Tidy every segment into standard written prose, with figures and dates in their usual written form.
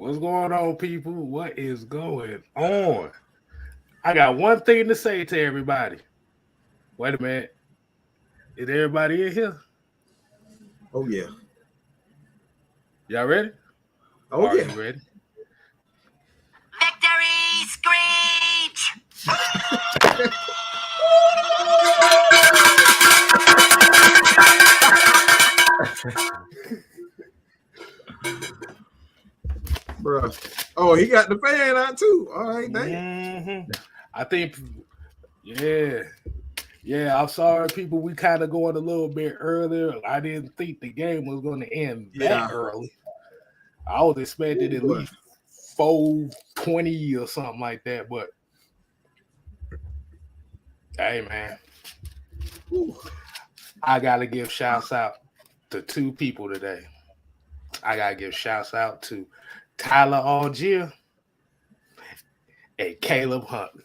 What's going on, people? What is going on? I got one thing to say to everybody. Wait a minute. Is everybody in here? Oh, yeah. Y'all ready? Oh, Are yeah. you ready? Victory Screech! Bruh. Oh, he got the fan out too. All right, damn. Mm-hmm. I think, yeah. I'm sorry, people. We kind of going a little bit earlier. I didn't think the game was going to end that early. I was expecting at least 4:20 or something like that. But hey, man, I gotta give shouts out to two people today. I gotta give shouts out to Tyler Algier and Caleb Huntley.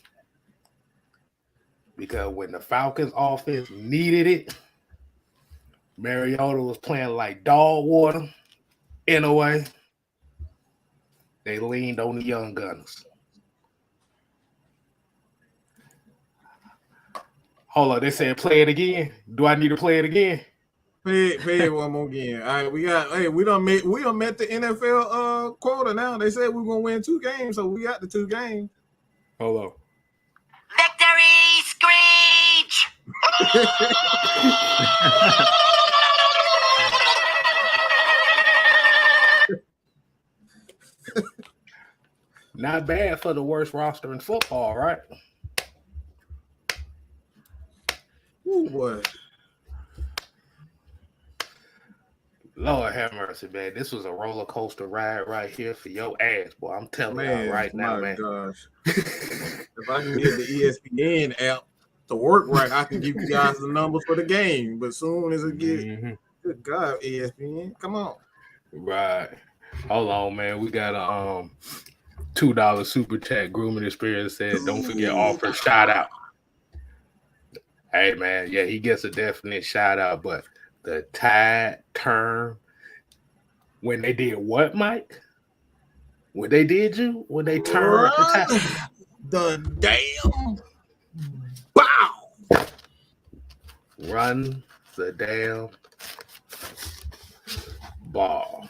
Because when the Falcons offense needed it, Mariota was playing like dog water. In a way, they leaned on the young gunners. Hold on, they said play it again. Do I need to play it again? Play it one more again. All right, we done met the NFL quota now. They said we're gonna win 2 games, so we got the 2 games. Hold on. Victory Screech! Not bad for the worst roster in football, right? Ooh, boy. Lord have mercy, man. This was a roller coaster ride right here for your ass, boy. I'm telling you right now, man. Gosh. If I can get the ESPN app to work right, I can give you guys the numbers for the game. But soon as it get, good God, ESPN, come on. Right. Hold on, man. We got a $2 super chat. Grooming Experience said, don't forget offer shout out. Hey, man. Yeah, he gets a definite shout out, but the tide turn when they did what, Mike? When they did you? When they turned the tide? The damn bow. Run the damn ball.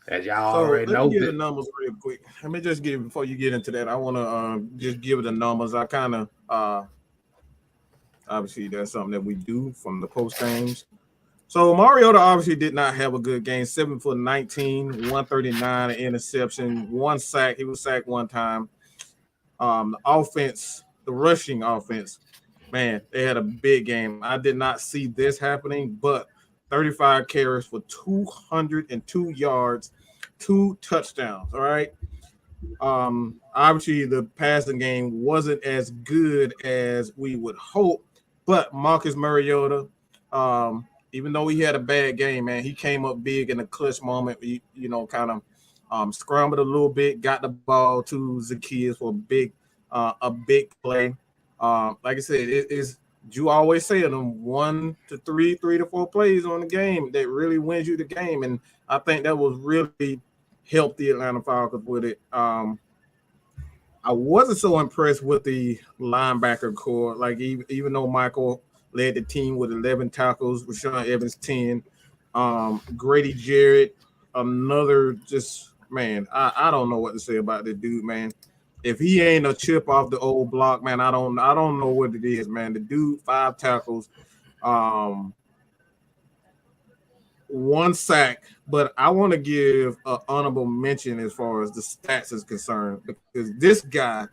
As y'all already know. Let me get the numbers real quick. Let me just give, before you get into that, I want to just give the numbers. I kind of obviously that's something that we do from the post games. So Mariota obviously did not have a good game. 7 for 19, 139, an interception, 1 sack. He was sacked 1 time. The offense, the rushing offense, man, they had a big game. I did not see this happening, but 35 carries for 202 yards, 2 touchdowns. All right. Obviously the passing game wasn't as good as we would hope, but Marcus Mariota, even though he had a bad game, man, he came up big in a clutch moment. He, kind of scrambled a little bit, got the ball to Zacchaeus for a big play. Like I said, it is. You always say them 1 to 3, 3 to 4 plays on the game that really wins you the game, and I think that was really helped the Atlanta Falcons with it. I wasn't so impressed with the linebacker core. Like even though Michael led the team with 11 tackles, Rashawn Evans 10, Grady Jarrett, another just man. I don't know what to say about this dude, man. If he ain't a chip off the old block, man, I don't know what it is, man. The dude, 5 tackles, 1 sack, but I want to give an honorable mention as far as the stats is concerned, because this guy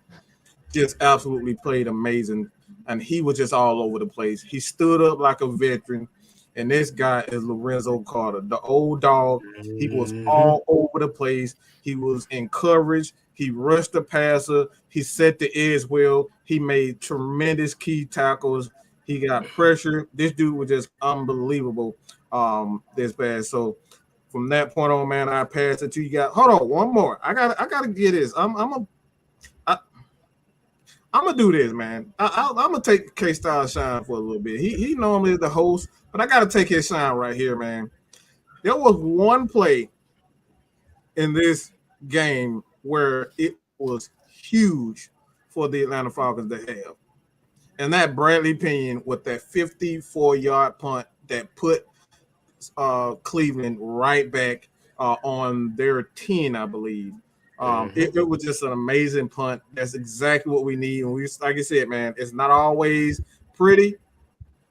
just absolutely played amazing, and he was just all over the place. He stood up like a veteran, and this guy is Lorenzo Carter, the old dog. He was all over the place. He was in coverage. He rushed the passer. He set the edge well. He made tremendous key tackles. He got pressure. This dude was just unbelievable this bad. So from that point on, man, I passed it to you guys. Hold on, one more. I gotta get this. I'm gonna do this, man. I'm gonna take K-Style shine for a little bit. He normally is the host, but I gotta take his shine right here, man. There was one play in this game where it was huge for the Atlanta Falcons to have. And that Bradley Pinion with that 54-yard punt that put Cleveland right back on their 10, I believe. It was just an amazing punt. That's exactly what we need. And we, like I said, man, it's not always pretty,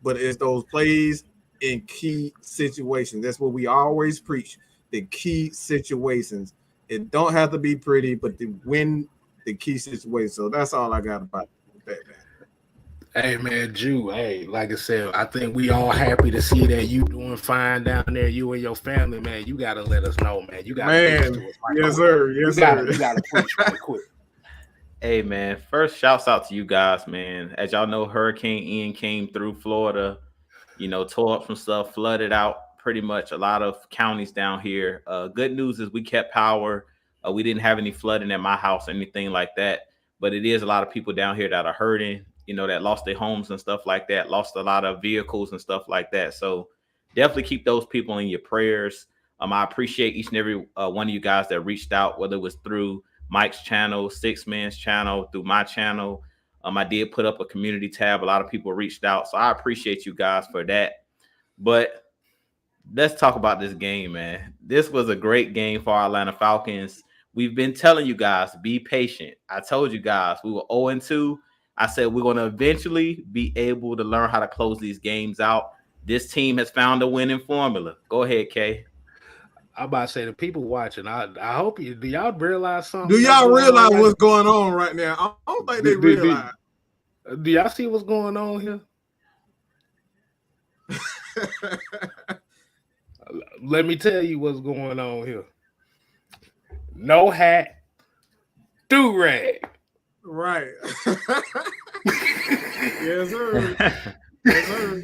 but it's those plays in key situations. That's what we always preach, the key situations. It don't have to be pretty, but to win the key situation. So that's all I got about that, man. Hey man, Jew. Hey, like I said, I think we all happy to see that you doing fine down there. You and your family, man. You gotta let us know, man. You gotta man. To us right Yes, quick. sir. Yes, sir. You gotta preach right quick. Hey man, first shouts out to you guys, man. As y'all know, Hurricane Ian came through Florida, tore up some stuff, flooded out pretty much a lot of counties down here. Good news is we kept power. We didn't have any flooding at my house or anything like that, but it is a lot of people down here that are hurting, that lost their homes and stuff like that, lost a lot of vehicles and stuff like that. So definitely keep those people in your prayers. I appreciate each and every one of you guys that reached out, whether it was through Mike's channel, Six Man's channel, through my channel. I did put up a community tab. A lot of people reached out. So I appreciate you guys for that. But let's talk about this game, man. This was a great game for our Atlanta Falcons. We've been telling you guys, be patient. I told you guys we were 0-2. I said we're going to eventually be able to learn how to close these games out. This team has found a winning formula. Go ahead, Kay. I'm about to say, the people watching, I hope do y'all realize something? Do y'all realize what's going on right now? I don't think they realize. Do y'all see what's going on here? Let me tell you what's going on here. No hat, do-rag. Right. Yes, sir. Yes, sir.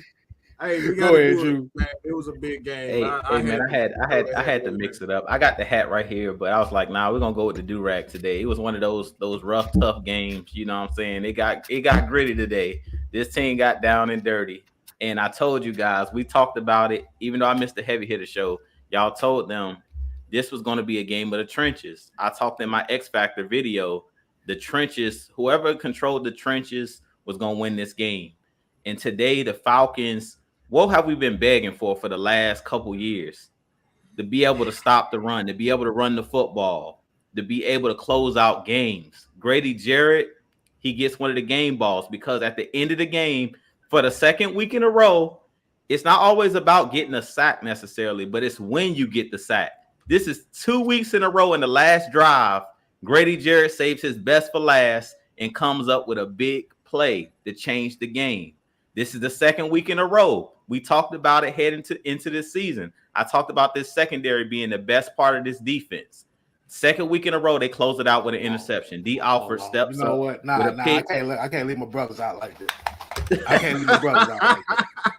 Hey, we got to do it, man. It was a big game. I had to mix it up. I got the hat right here, but I was like, nah, we're gonna go with the do-rag today. It was one of those rough, tough games. You know what I'm saying? It got gritty today. This team got down and dirty. And I told you guys, we talked about it, even though I missed the heavy hitter show. Y'all told them this was gonna be a game of the trenches. I talked in my X Factor video, the trenches, whoever controlled the trenches was gonna win this game. And today the Falcons, what have we been begging for the last couple years? To be able to stop the run, to be able to run the football, to be able to close out games. Grady Jarrett, he gets one of the game balls because at the end of the game, for the second week in a row, it's not always about getting a sack necessarily, but it's when you get the sack. This is 2 weeks in a row in the last drive. Grady Jarrett saves his best for last and comes up with a big play to change the game. This is the second week in a row. We talked about it heading into this season. I talked about this secondary being the best part of this defense. Second week in a row, they close it out with an interception. D. Alford steps up. You know what? Nah, I can't leave my brothers out like this. I can't leave my brothers out like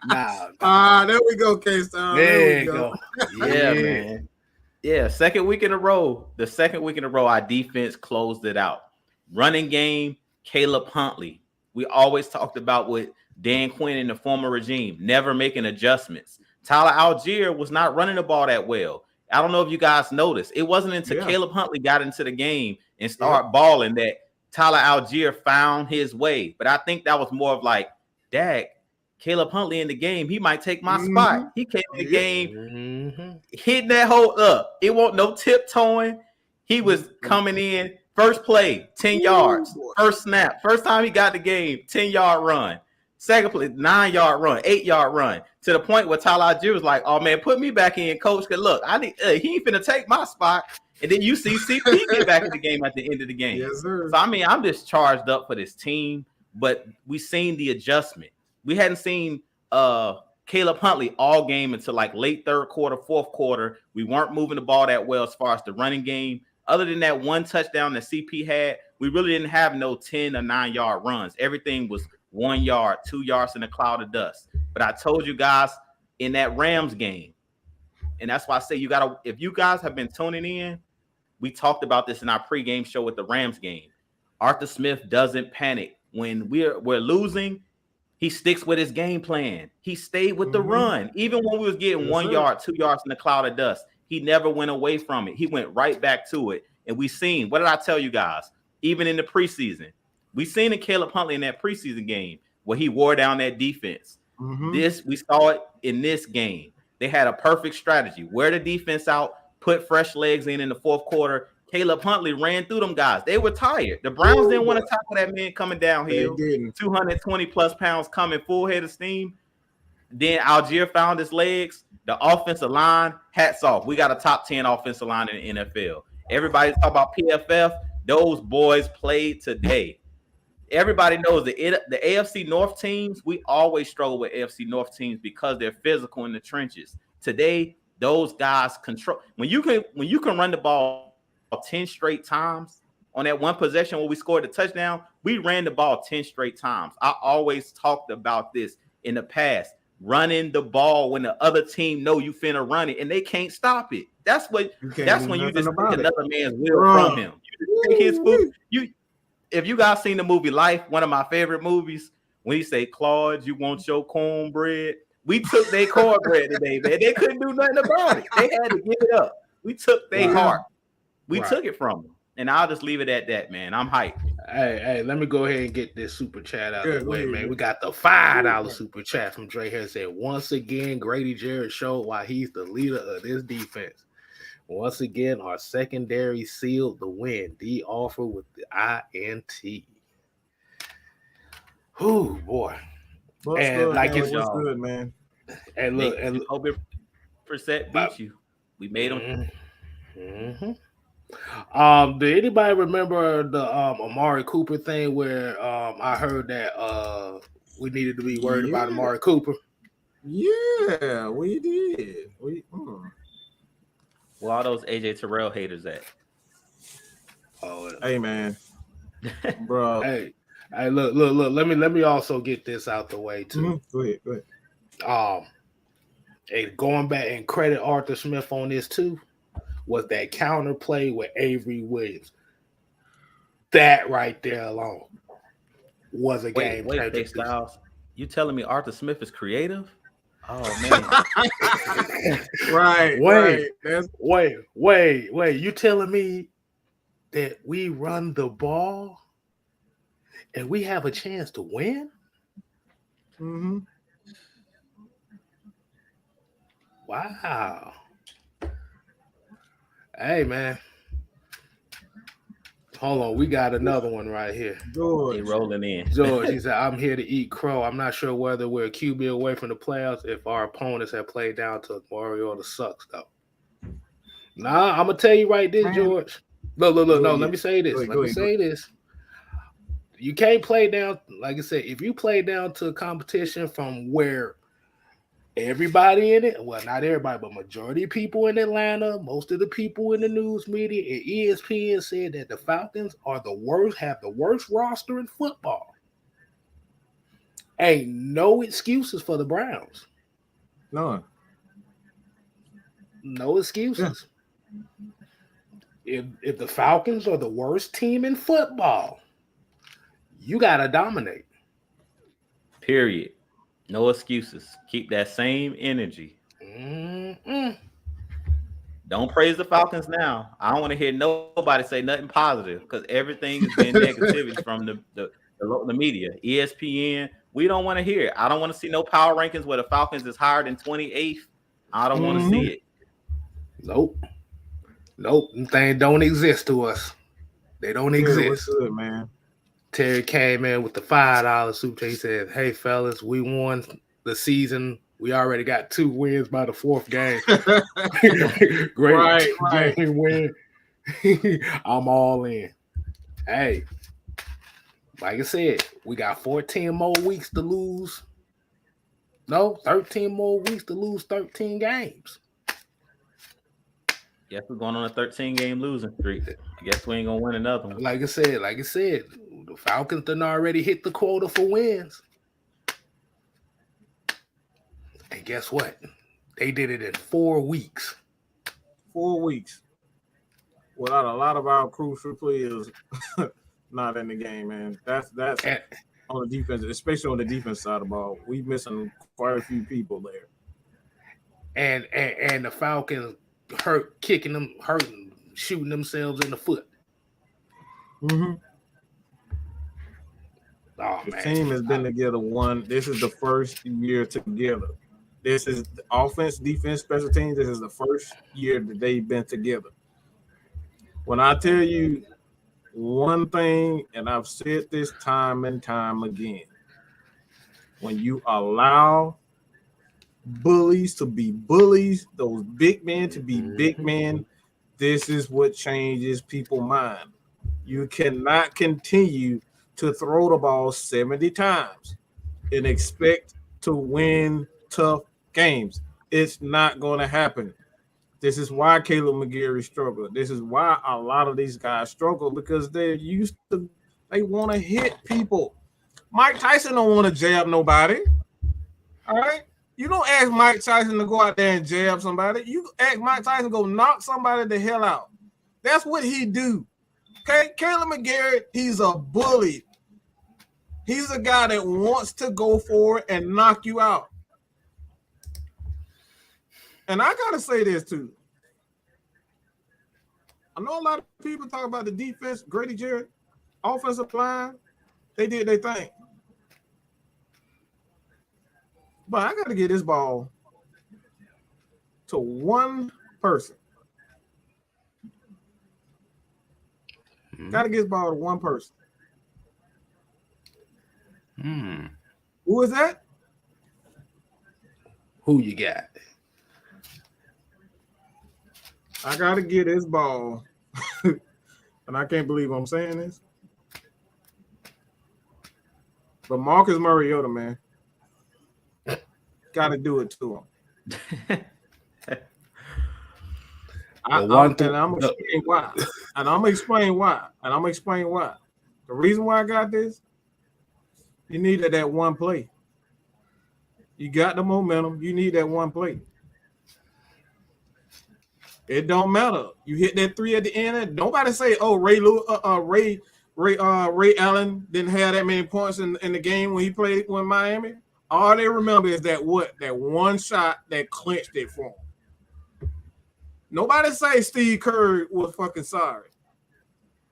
that. Nah. There we go, K-Star. There we go. Yeah, man. Yeah, second week in a row. The second week in a row, our defense closed it out. Running game, Caleb Huntley. We always talked about with Dan Quinn in the former regime, never making adjustments. Tyler Algier was not running the ball that well. I don't know if you guys noticed. It wasn't until Caleb Huntley got into the game and started balling that Tyler Algier found his way. But I think that was more of like, Dak, Caleb Huntley in the game, he might take my spot. He came in the game hitting that hole up. It wasn't no tiptoeing. He was coming in, first play, 10 yards. First snap. First time he got the game, 10-yard run. Second play, 9-yard run, 8-yard run. To the point where Tyler Algier was like, oh, man, put me back in, coach. Because, look, he ain't finna take my spot. And then you see CP get back in the game at the end of the game. Yes, sir. So, I mean, I'm just charged up for this team. But we seen the adjustment. We hadn't seen Caleb Huntley all game until like late third quarter, fourth quarter. We weren't moving the ball that well as far as the running game. Other than that one touchdown that CP had, we really didn't have no 10 or 9-yard runs. Everything was 1 yard, 2 yards in a cloud of dust. But I told you guys in that Rams game, and that's why I say if you guys have been tuning in, we talked about this in our pregame show with the Rams game. Arthur Smith doesn't panic. When we're losing, he sticks with his game plan. He stayed with the run. Even when we was getting 1 yard, 2 yards in the cloud of dust, He never went away from it. He went right back to it. And we seen, what did I tell you guys? Even in the preseason, we seen in Caleb Huntley in that preseason game where he wore down that defense. We saw it in this game. They had a perfect strategy. Wear the defense out, put fresh legs in the fourth quarter. Caleb Huntley ran through them guys. They were tired. The Browns didn't want to tackle that man coming downhill. 220 plus pounds coming full head of steam. Then Algier found his legs. The offensive line, hats off. We got a top 10 offensive line in the NFL. Everybody's talking about PFF. Those boys played today. Everybody knows the AFC North teams, we always struggle with AFC North teams because they're physical in the trenches. Today, those guys control. When you can run the ball 10 straight times on that one possession where we scored the touchdown, we ran the ball 10 straight times. I always talked about this in the past. Running the ball when the other team know you finna run it and they can't stop it. That's when you just take another man's will from him. You take his food. If you guys seen the movie Life, one of my favorite movies, when he say, Claude, you want your cornbread? We took their cornbread today, man. They couldn't do nothing about it. They had to give it up. We took their heart. We took it from them. And I'll just leave it at that, man. I'm hyped. Hey, let me go ahead and get this super chat out of the way, man. We got the $5 super chat from Dre here. Said, once again, Grady Jarrett showed why he's the leader of this defense. Once again, our secondary sealed the win. D offer with the INT. Whew, boy. What's good, man? And look, and Kobe Brissett beat you. We made him. Did anybody remember the Amari Cooper thing where I heard that we needed to be worried about Amari Cooper? Yeah, we did. Where all those AJ Terrell haters at? Hey, man, bro. Hey, look. Let me also get this out the way too. Go ahead. Hey, going back and credit Arthur Smith on this too. Was that counter play with Avery Williams? That right there alone was a game changer. Styles, you telling me Arthur Smith is creative? Oh man! Wait! You telling me that we run the ball and we have a chance to win? Wow. Hey, man. Hold on. We got another one right here. George. They rolling in. George, he said, I'm here to eat crow. I'm not sure whether we're a QB away from the playoffs if our opponents have played down to Mariota sucks, though. Nah, I'm going to tell you right this, George. Look. No, let me say this. You can't play down, like I said, if you play down to a competition from where everybody in it, well, not everybody, but majority of people in Atlanta, most of the people in the news media and ESPN said that the Falcons are have the worst roster in football. Ain't no excuses for the Browns. None. No excuses. If the Falcons are the worst team in football, you gotta dominate. Period. No excuses. Keep that same energy. Don't praise the Falcons now. I don't want to hear nobody say nothing positive because everything has been negativity from the media, ESPN. We don't want to hear it. I don't want to see no power rankings where the Falcons is higher than 28th. I don't want to see it. Nope. Things don't exist to us. They don't exist. What's good, man? Terry came in with the $5 super chat. He said, hey, fellas, we won the season. We already got 2 wins by the 4th game. Great game win. I'm all in. Hey, like I said, we got 14 more weeks to lose. No, 13 more weeks to lose 13 games. Guess we're going on a 13-game losing streak. I guess we ain't going to win another one. Like I said, the Falcons done already hit the quota for wins. And guess what? They did it in 4 weeks. 4 weeks. Without a lot of our crucial players not in the game, man. That's on the defense, especially on the defense side of the ball. We missing quite a few people there. And the Falcons kicking them, hurting, shooting themselves in the foot. Mm-hmm. Oh, The man. team has been together this is the first year together. This is offense, defense, special teams. This is the first year that they've been together. When I tell you one thing, and I've said this time and time again, when you allow bullies to be bullies, those big men to be big men, this is what changes people's mind. You cannot continue to throw the ball 70 times and expect to win tough games. It's not going to happen. This is why Caleb McGarry struggled. This is why a lot of these guys struggle, because they want to hit people. Mike Tyson don't want to jab nobody. All right? You don't ask Mike Tyson to go out there and jab somebody. You ask Mike Tyson to go knock somebody the hell out. That's what he do. Okay? Caleb McGarry, he's a bully. He's a guy that wants to go for it and knock you out. And I got to say this too. I know a lot of people talk about the defense, Grady Jarrett, offensive line. They did their thing. But I got to get this ball to one person. Got to get this ball to one person. Who is that? Who you got? I got to get this ball. And I can't believe I'm saying this. But Marcus Mariota, man. Got to do it to him. I'm going to explain why. And I'm going to explain why. The reason why I got this, you needed that one play. You got the momentum. You need that one play. It don't matter. You hit that 3 at the end. Nobody say, "Oh, Ray Allen didn't have that many points in the game when he played with Miami." All they remember is that one shot that clinched it for him. Nobody say Steve Kerr was fucking sorry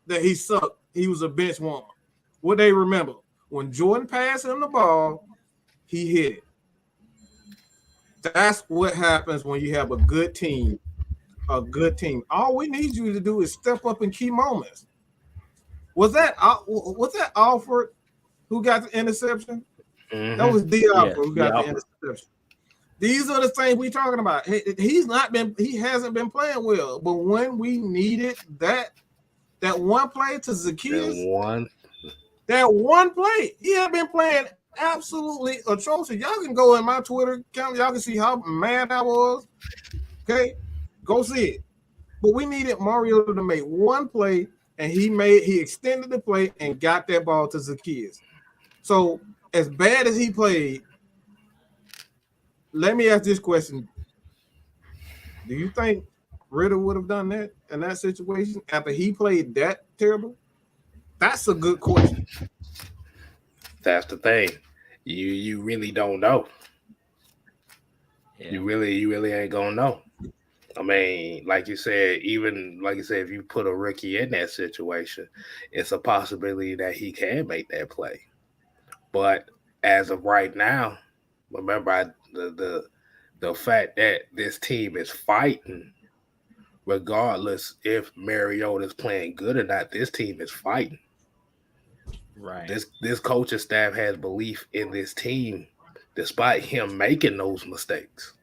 that he sucked. He was a bench warmer. What they remember, when Jordan passed him the ball, he hit it. That's what happens when you have a good team. A good team. All we need you to do is step up in key moments. Was that Alford who got the interception? Mm-hmm. That was Alford who got the interception. These are the things we're talking about. He hasn't been playing well, but when we needed that one play to Zacchaeus, that one play, he had been playing absolutely atrocious. Y'all can go in my Twitter account. Y'all can see how mad I was. Okay. Go see it. But we needed Mariota to make one play, and he extended the play and got that ball to Zacchaeus. So as bad as he played, let me ask this question. Do you think Ritter would have done that in that situation after he played that terrible? That's a good question. That's the thing. You really don't know. Yeah. You really ain't gonna know. I mean, like you said, if you put a rookie in that situation, it's a possibility that he can make that play. But as of right now, remember the fact that this team is fighting, regardless if Mariota's playing good or not, this team is fighting. Right. This coaching staff has belief in this team, despite him making those mistakes.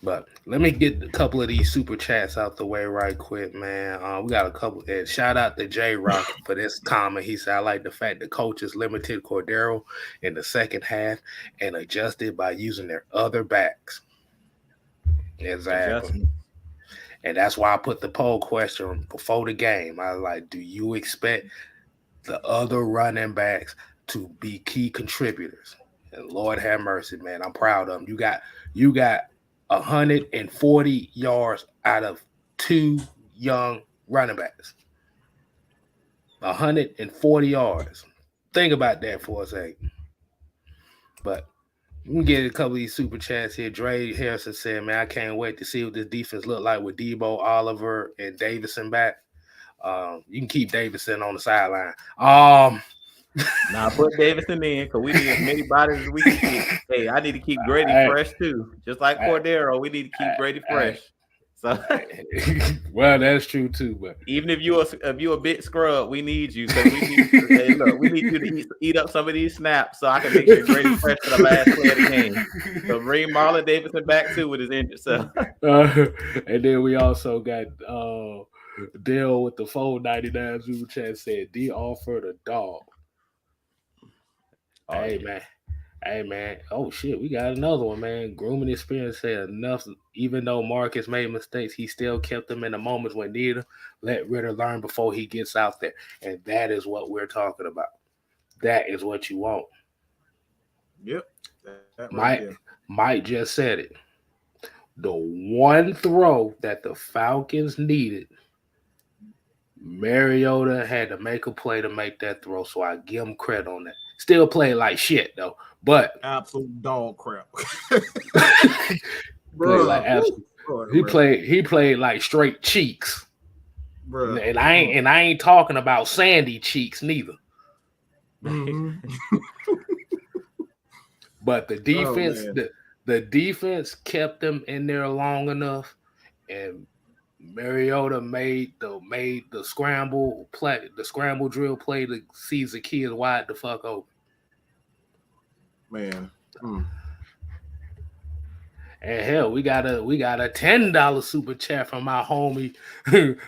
But let me get a couple of these super chats out the way right quick, man. We got a couple. Shout out to J Rock for this comment. He said, "I like the fact the coaches limited Cordero in the second half and adjusted by using their other backs." Exactly. And that's why I put the poll question before the game. I was like, do you expect the other running backs to be key contributors? And Lord have mercy, man. I'm proud of them. You got 140 yards out of 2 young running backs. 140 yards. Think about that for a second. But We can get a couple of these super chats here. Dre Harrison said, "Man, I can't wait to see what this defense look like with Debo, Oliver, and Davison back. You can keep Davison on the sideline. Now put Davidson in because we need as many bodies as we can get. Hey, I need to keep Grady fresh too, just like Cordero. We need to keep Grady fresh. So, well, that's true too. But even if you a bit scrub, we need you because we need. Hey, look, we need you to eat up some of these snaps so I can make sure Grady fresh for the last play of the game. So bring Marlon Davidson back too with his injured self. And then we also got Dale with the 499 super chat said D offered a dog. Oh, hey yeah. man. Oh shit, we got another one, man. Grooming experience said enough. Even though Marcus made mistakes, he still kept them in the moments when needed. Let Ritter learn before he gets out there, and that is what we're talking about. That is what you want. Yep. That right Mike just said it. The one throw that the Falcons needed, Mariota had to make a play to make that throw, so I give him credit on that. Still played like shit though, but absolute dog crap. He played like straight cheeks, bro. And I ain't talking about sandy cheeks neither. Mm-hmm. But the defense, the defense kept them in there long enough, and Mariota made the scramble play, the scramble drill play to seize the kids wide the fuck open. Man. And hell, we got a $10 super chat from my homie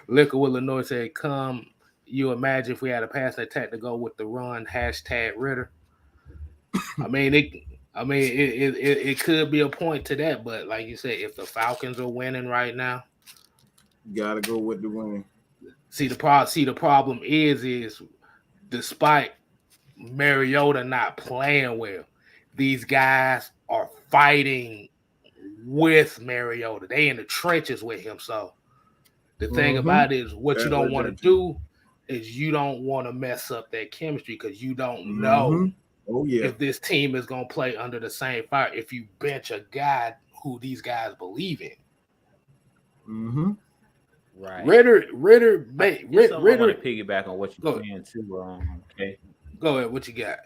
Liquor with Illinois said, "Come, you imagine if we had a pass attack to go with the run #Ritter." It could be a point to that, but like you said, if the Falcons are winning right now, you gotta go with the winning. See the problem is despite Mariota not playing well, these guys are fighting with Mariota. They in the trenches with him. So the thing about it is what you don't want to do is you don't want to mess up that chemistry because you don't know if this team is going to play under the same fire if you bench a guy who these guys believe in. Mm-hmm. Right. Ritter. I want to piggyback on what you're saying too. Okay. Go ahead. What you got?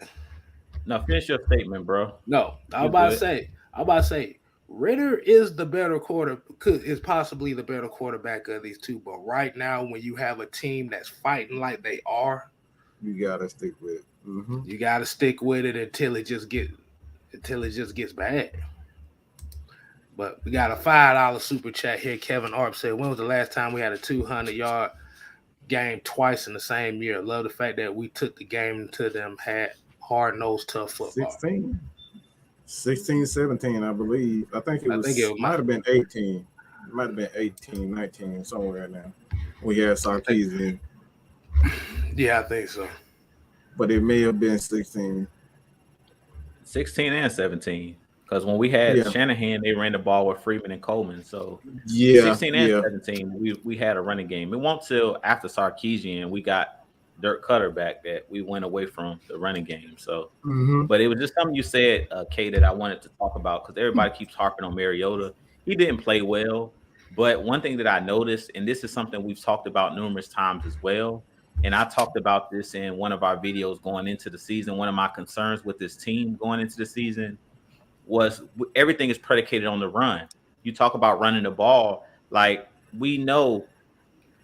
No, finish your statement, bro. No, I'm about to say Ritter is the better is possibly the better quarterback of these two. But right now, when you have a team that's fighting like they are, you gotta stick with it. Mm-hmm. You gotta stick with it until it just gets bad. But we got a $5 super chat here. Kevin Arp said, "When was the last time we had a 200-yard game twice in the same year? Love the fact that we took the game to them, had hard-nosed, tough football." 16, 17, I believe. I think it might have been 18. It might have been 18, 19, somewhere now. We had Sarkisian. Yeah, I think so. But it may have been 16. 16 and 17. Because when we had Shanahan, they ran the ball with Freeman and Coleman. So 16 and 17, we had a running game. It wasn't till after Sarkisian we got Dirk Cutter back that we went away from the running game. So, but it was just something you said, Kay, that I wanted to talk about because everybody keeps harping on Mariota. He didn't play well, but one thing that I noticed, and this is something we've talked about numerous times as well, and I talked about this in one of our videos going into the season. One of my concerns with this team going into the season was everything is predicated on the run. You talk about running the ball, like we know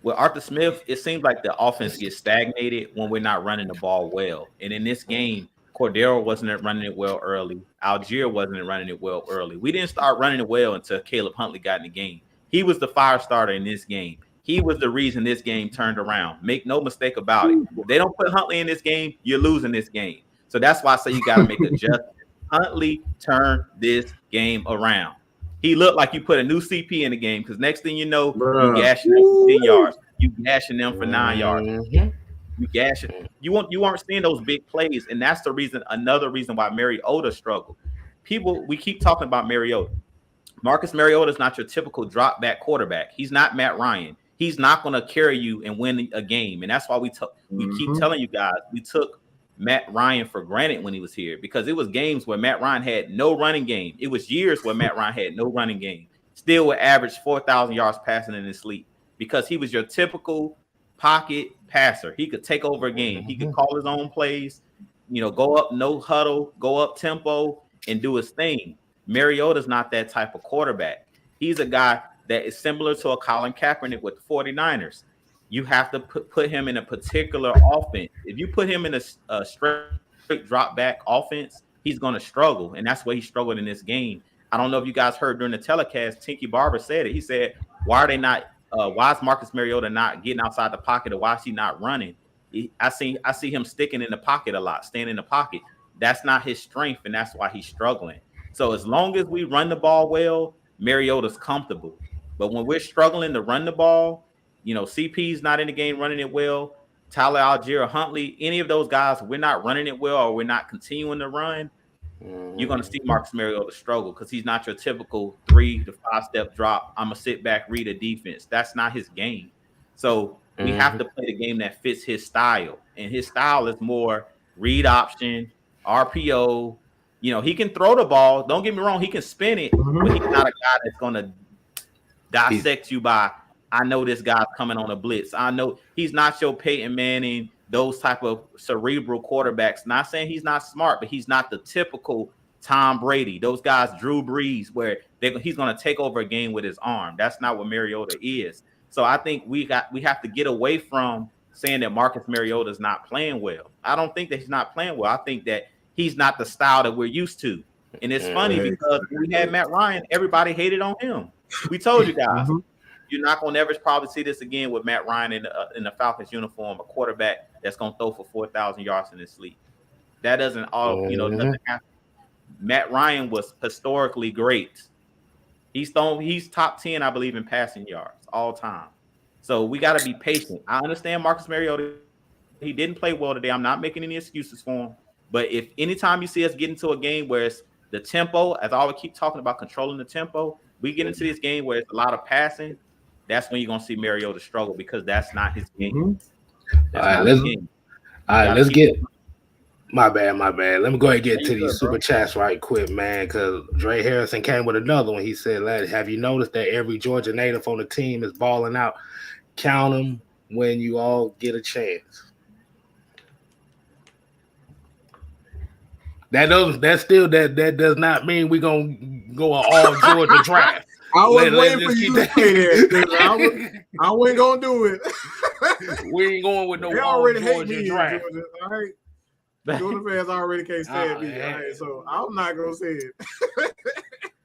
with Arthur Smith, it seems like the offense gets stagnated when we're not running the ball well. And in this game, Cordero wasn't running it well early. Algier wasn't running it well early. We didn't start running it well until Caleb Huntley got in the game. He was the fire starter in this game. He was the reason this game turned around. Make no mistake about it. If they don't put Huntley in this game, you're losing this game. So that's why I say you got to make adjustments. Huntley turned this game around. He looked like you put a new CP in the game because next thing you know, you gashing them for 10 yards. You gashing them for 9 yards. You gashing. You aren't seeing those big plays, and that's the reason. Another reason why Mariota struggled. We keep talking about Mariota. Marcus Mariota is not your typical drop back quarterback. He's not Matt Ryan. He's not going to carry you and win a game, and that's why we keep telling you guys we took Matt Ryan for granted when he was here, because it was games where Matt Ryan had no running game. It was years where Matt Ryan had no running game. Still would average 4,000 yards passing in his sleep, because he was your typical pocket passer. He could take over a game. He could call his own plays, go up no huddle, go up tempo, and do his thing. Mariota's not that type of quarterback. He's a guy that is similar to a Colin Kaepernick with the 49ers. You have to put him in a particular offense. If you put him in a straight drop back offense, he's going to struggle. And that's where he struggled in this game. I don't know if you guys heard during the telecast, Tinky Barber said it. He said, why is Marcus Mariota not getting outside the pocket, or why is he not running? I see him sticking in the pocket a lot, staying in the pocket. That's not his strength, and that's why he's struggling. So as long as we run the ball well, Mariota's comfortable. But when we're struggling to run the ball, CP's not in the game running it well, Tyler Algier, Huntley, any of those guys, we're not running it well, or we're not continuing to run, you're going to see Marcus Mariota struggle, because he's not your typical 3 to 5 step drop. I'm going to sit back, read a defense. That's not his game. So we have to play the game that fits his style. And his style is more read option, RPO. He can throw the ball. Don't get me wrong. He can spin it, but he's not a guy that's going to dissect you by, I know this guy's coming on a blitz. I know he's not your Peyton Manning, those type of cerebral quarterbacks. Not saying he's not smart, but he's not the typical Tom Brady, those guys, Drew Brees, where he's going to take over a game with his arm. That's not what Mariota is. So I think we have to get away from saying that Marcus Mariota is not playing well. I don't think that he's not playing well. I think that he's not the style that we're used to. And it's funny because when we had Matt Ryan, everybody hated on him. We told you guys. You're not going to ever probably see this again with Matt Ryan in the Falcons uniform, a quarterback that's going to throw for 4,000 yards in his sleep. That doesn't doesn't happen. Matt Ryan was historically great. He's top 10, I believe, in passing yards all time. So we got to be patient. I understand Marcus Mariota. He didn't play well today. I'm not making any excuses for him. But if anytime you see us get into a game where it's the tempo, as I always keep talking about controlling the tempo, we get into this game where it's a lot of passing, that's when you're going to see Mariota struggle, because that's not his game. All right, let's get – my bad. Let me go ahead and get to these super chats right quick, man, because Dre Harrison came with another one. He said, have you noticed that every Georgia native on the team is balling out? Count them when you all get a chance. That does not mean we're going to go an all Georgia draft. I was waiting for you to say that. I wasn't gonna do it. We ain't going with no. They already hate me, Georgia. All right, Georgia fans already can't stand me. All right, so I'm not gonna say it.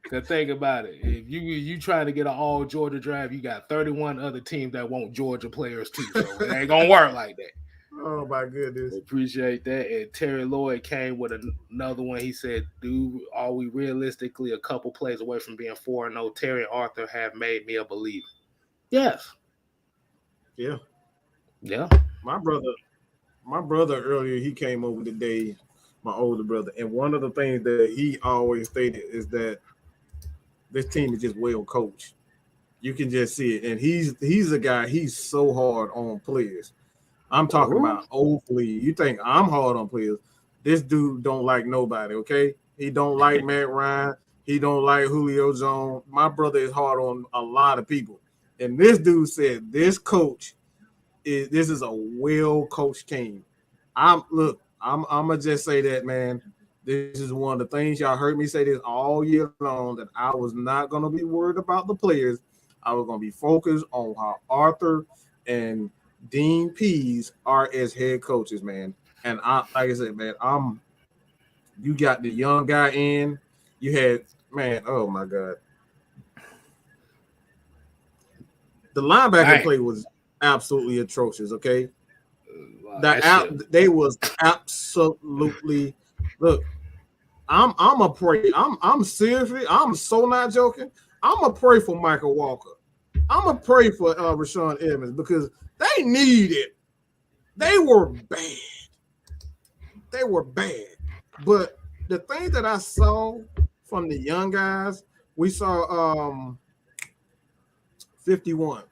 Cause think about it. If you trying to get an all Georgia draft, you got 31 other teams that want Georgia players too. So it ain't gonna work like that. Oh my goodness. Appreciate that. And Terry Lloyd came with another one. He said, are we realistically a couple plays away from being 4-0? Terry and Arthur have made me a believer. Yes. Yeah. My brother earlier, he came over today, my older brother, and one of the things that he always stated is that this team is just well coached. You can just see it. And he's a guy, he's so hard on players. I'm talking about overly. You think I'm hard on players. This dude don't like nobody, okay? He don't like Matt Ryan. He don't like Julio Jones. My brother is hard on a lot of people. And this dude said this is a well-coached team. I'm gonna just say that, man. This is one of the things y'all heard me say this all year long, that I was not gonna be worried about the players. I was gonna be focused on how Arthur and Dean Pease are as head coaches, man. And like I said, man, you got the young guy in. You had, man, oh my God. The linebacker play was absolutely atrocious, okay? They was absolutely, look, I'm a pray. I'm seriously, I'm so not joking. I'm a pray for Michael Walker. I'm a pray for Rashawn Evans, because they need it. They were bad. But the thing that I saw from the young guys, we saw 51.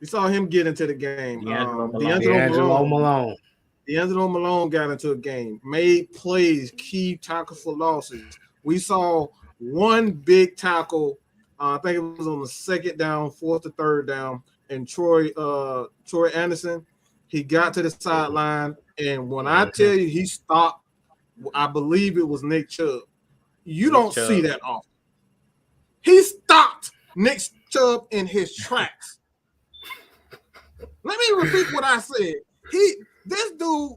We saw him get into the game. D'Angelo Malone. D'Angelo Malone got into a game, made plays, key tackles for losses. We saw one big tackle. I think it was on the second down, fourth to third down, and Troy Anderson. He got to the sideline, and when I tell you he stopped, I believe it was Nick Chubb. You don't see that often. He stopped Nick Chubb in his tracks. Let me repeat what I said. This dude,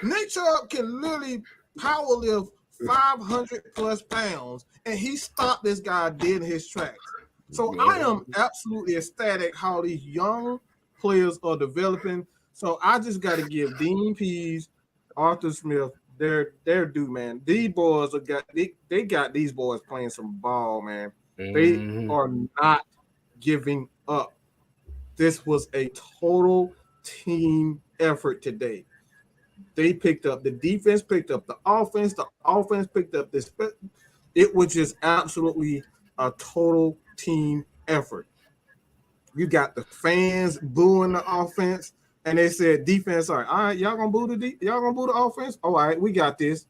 Nick Chubb, can literally power lift 500 plus pounds, and he stopped this guy dead in his tracks. So I am absolutely ecstatic how these young players are developing. So I just got to give Dean Pease, Arthur Smith, their due, man. These boys they got these boys playing some ball, man. They are not giving up. This was a total team effort today. They picked up, the defense picked up the offense picked up this. It was just absolutely a total team effort. You got the fans booing the offense, and they said defense, all right, y'all gonna boo the offense? All right, we got this.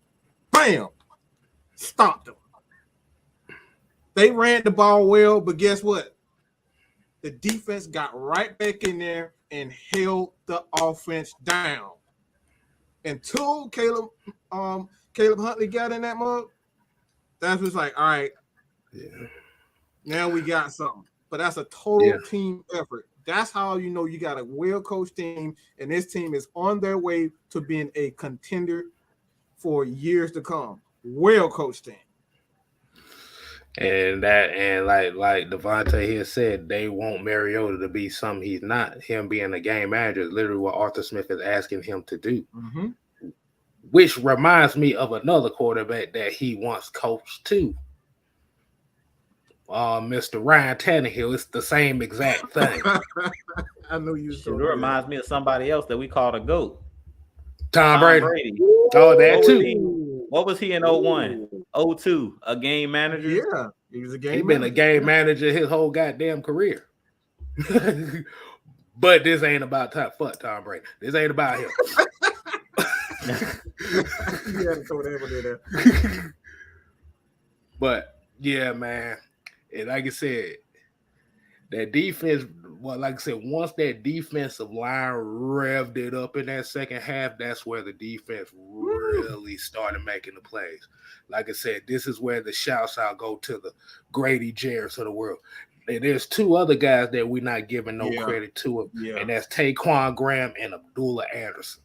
Bam! Stopped them. They ran the ball well, but guess what? The defense got right back in there and held the offense down. Until Caleb Huntley got in that mug, that's what's like, all right, now we got something. But that's a total team effort. That's how you know you got a well-coached team, and this team is on their way to being a contender for years to come. Well-coached team. And like Devontae here said, they want Mariota to be something he's not. Him being a game manager is literally what Arthur Smith is asking him to do. Which reminds me of another quarterback that he once coached too. Mr. Ryan Tannehill. It's the same exact thing. I know you. It reminds me of somebody else that we called a GOAT. Tom Brady. Oh, that too. What was he in 01? 02? A game manager? Yeah, he was a game manager. He's been a game manager his whole goddamn career. But this ain't about Tom Brady. This ain't about him. But yeah, man. And like I said, that defense, once that defensive line revved it up in that second half, that's where the defense really started making the plays. Like I said, this is where the shouts out go to the Grady Jarrett of the world. And there's two other guys that we're not giving no credit to, and that's Taquan Graham and Abdullah Anderson.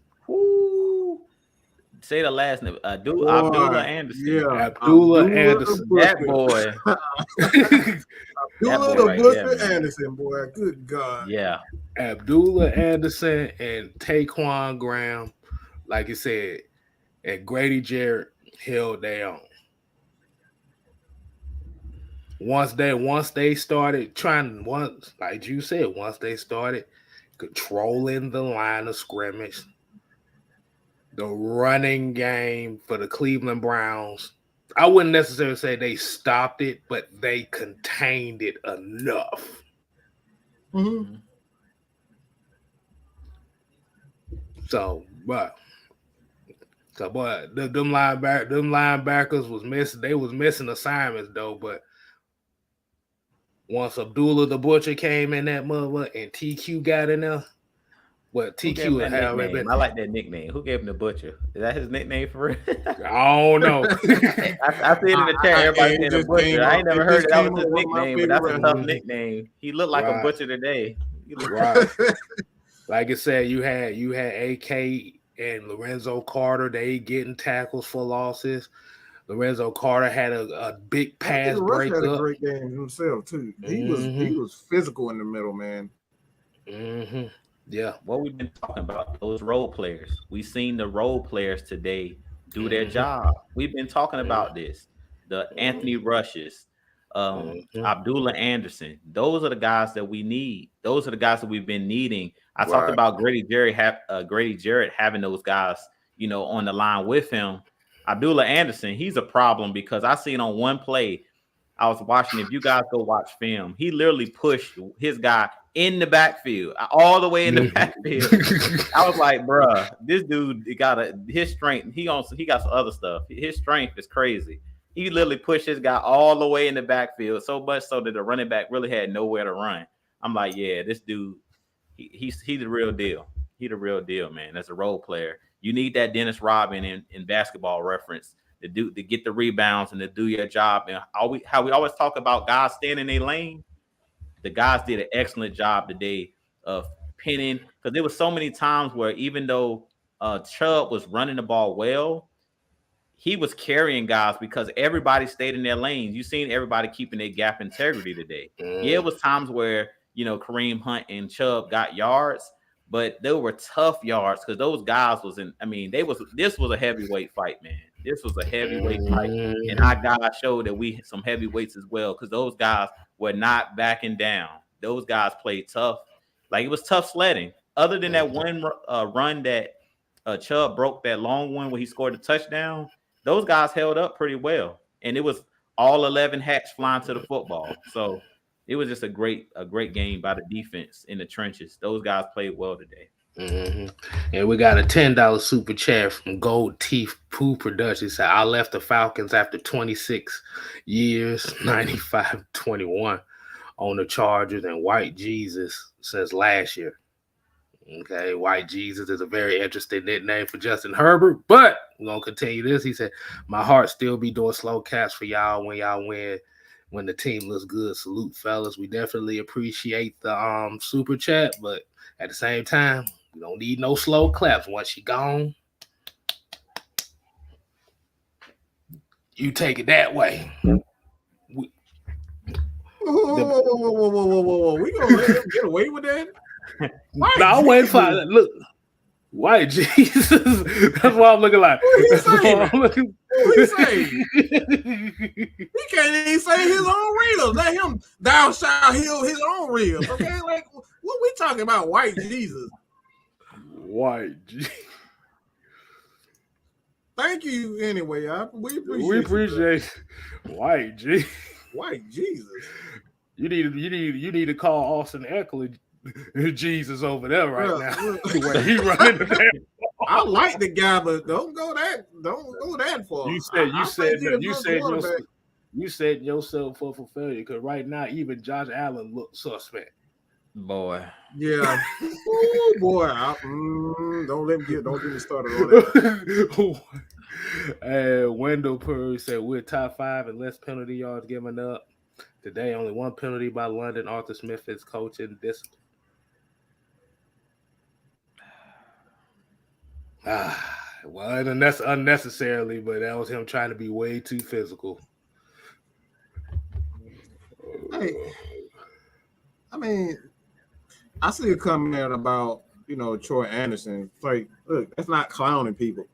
Say the last name. Abdullah Anderson. Yeah, Abdullah Anderson. That boy. Abdullah the Butcher Anderson, boy. Good God. Yeah. Abdullah Anderson and Taquan Graham, like you said, and Grady Jarrett held their own. Once they started like you said, once they started controlling the line of scrimmage, the running game for the Cleveland Browns, I wouldn't necessarily say they stopped it, but they contained it enough. So, them linebackers was missing. They was missing assignments though, but once Abdullah the Butcher came in that mother and TQ got in there, TQ had already been. I like that nickname. Who gave him the Butcher? Is that his nickname for real? I don't know. I see it in the chat. Everybody saying the Butcher. I ain't never heard that was his nickname, but that's a tough nickname. He looked like a butcher today. Right. Like I said, you had AK and Lorenzo Carter. They getting tackles for losses. Lorenzo Carter had a big pass breakup. Had a great game himself too. He was physical in the middle, man. Yeah. What we've been talking about, those role players. We've seen the role players today do their job. We've been talking about this. The Anthony Rushes, Abdullah Anderson. Those are the guys that we need. Those are the guys that we've been needing. I talked about Grady Jarrett having those guys, on the line with him. Abdullah Anderson, he's a problem because I seen on one play, I was watching. If you guys go watch film, he literally pushed his guy in the backfield, all the way in the backfield. I was like, bruh, this dude his strength. He got some other stuff. His strength is crazy. He literally pushed his guy all the way in the backfield, so much so that the running back really had nowhere to run. I'm like, yeah, this dude, he's the real deal. He the real deal, man. As a role player, you need that Dennis Rodman in Basketball Reference to get the rebounds and to do your job. And how we always talk about guys staying in their lane. The guys did an excellent job today of pinning, because there was so many times where even though Chubb was running the ball well, he was carrying guys because everybody stayed in their lanes. You seen everybody keeping their gap integrity today. Yeah, it was times where Kareem Hunt and Chubb got yards, but they were tough yards because those guys this was a heavyweight fight, man. This was a heavyweight fight, and our guys showed that we had some heavyweights as well, because those guys were not backing down. Those guys played tough. Like, it was tough sledding. Other than that one run that Chubb broke, that long one where he scored a touchdown, those guys held up pretty well. And it was all 11 hats flying to the football. So it was just a great game by the defense in the trenches. Those guys played well today. And we got a $10 super chat from Gold Teeth Pooh Productions. Said, I left the Falcons after 26 years, 95-21 on the Chargers, and White Jesus since last year. Okay, White Jesus is a very interesting nickname for Justin Herbert, but we're going to continue this. He said, my heart still be doing slow caps for y'all when y'all win, when the team looks good. Salute, fellas. We definitely appreciate the super chat, but at the same time, we don't need no slow claps. Once she gone, you take it that way. Whoa. We gonna let him get away with that? No, I'm waiting for look. White Jesus. That's what I'm looking like. What he saying? What he saying? He can't even say his own reels. Let him thou shalt heal his own reels. Okay, like what we talking about? White Jesus. White Jesus. Thank you anyway. We appreciate White Jesus. White Jesus. You need to call Austin Eckler Jesus over there right now. When he running the back. I like the guy, but don't go that far. You said yourself up for failure, because right now even Josh Allen looks suspect. Boy. Yeah. Oh boy. Don't get me started on that. And Wendell Purry said we're top 5 and less penalty yards given up. Today, only one penalty by London. Arthur Smith is coaching discipline. Well, and that's unnecessarily, but that was him trying to be way too physical. Hey, I mean, I see a comment about Troy Anderson. It's like, look, that's not clowning people.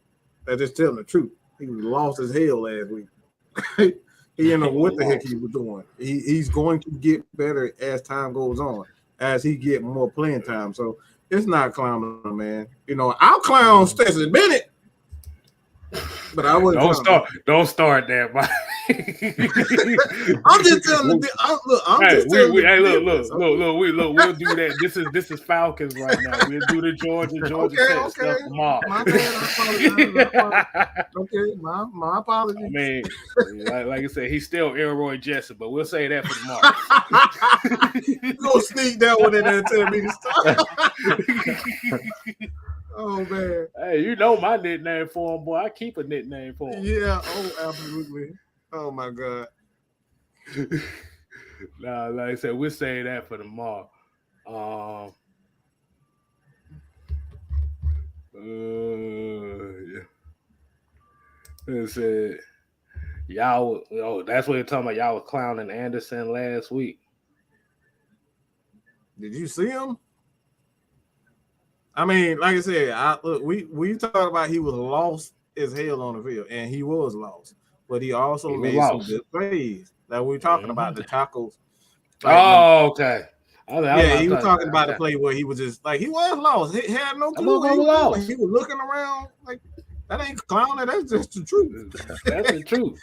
That's just telling the truth. He was lost as hell last week. He didn't know what the heck he was doing. He's going to get better as time goes on, as he get more playing time. So it's not clowning, man. I'll clown Stetson Bennett, but I wouldn't. Don't start that, man. I'm just telling the look. We'll do that. This is Falcons right now. We'll do the Georgia Tech stuff tomorrow. My bad. I apologize. Okay, my apologies. I mean, like I said, he's still Elroy Jessup, but we'll say that for tomorrow. You gonna sneak that one in there and tell me to stop? Oh man. Hey, my nickname for him, boy. I keep a nickname for him. Yeah. Oh, absolutely. Oh my God. Nah, like I said, we'll say that for tomorrow. It said y'all. Oh, that's what you're talking about. Y'all was clowning Anderson last week. Did you see him? I mean, like I said, we talked about he was lost as hell on the field, and he was lost. But he also made some good plays. Like we were talking about the tackles. Okay. He was talking about the play where he was just like he was lost. He had no clue where he was. He was looking around like that ain't clowning. That's just the truth. That's the truth.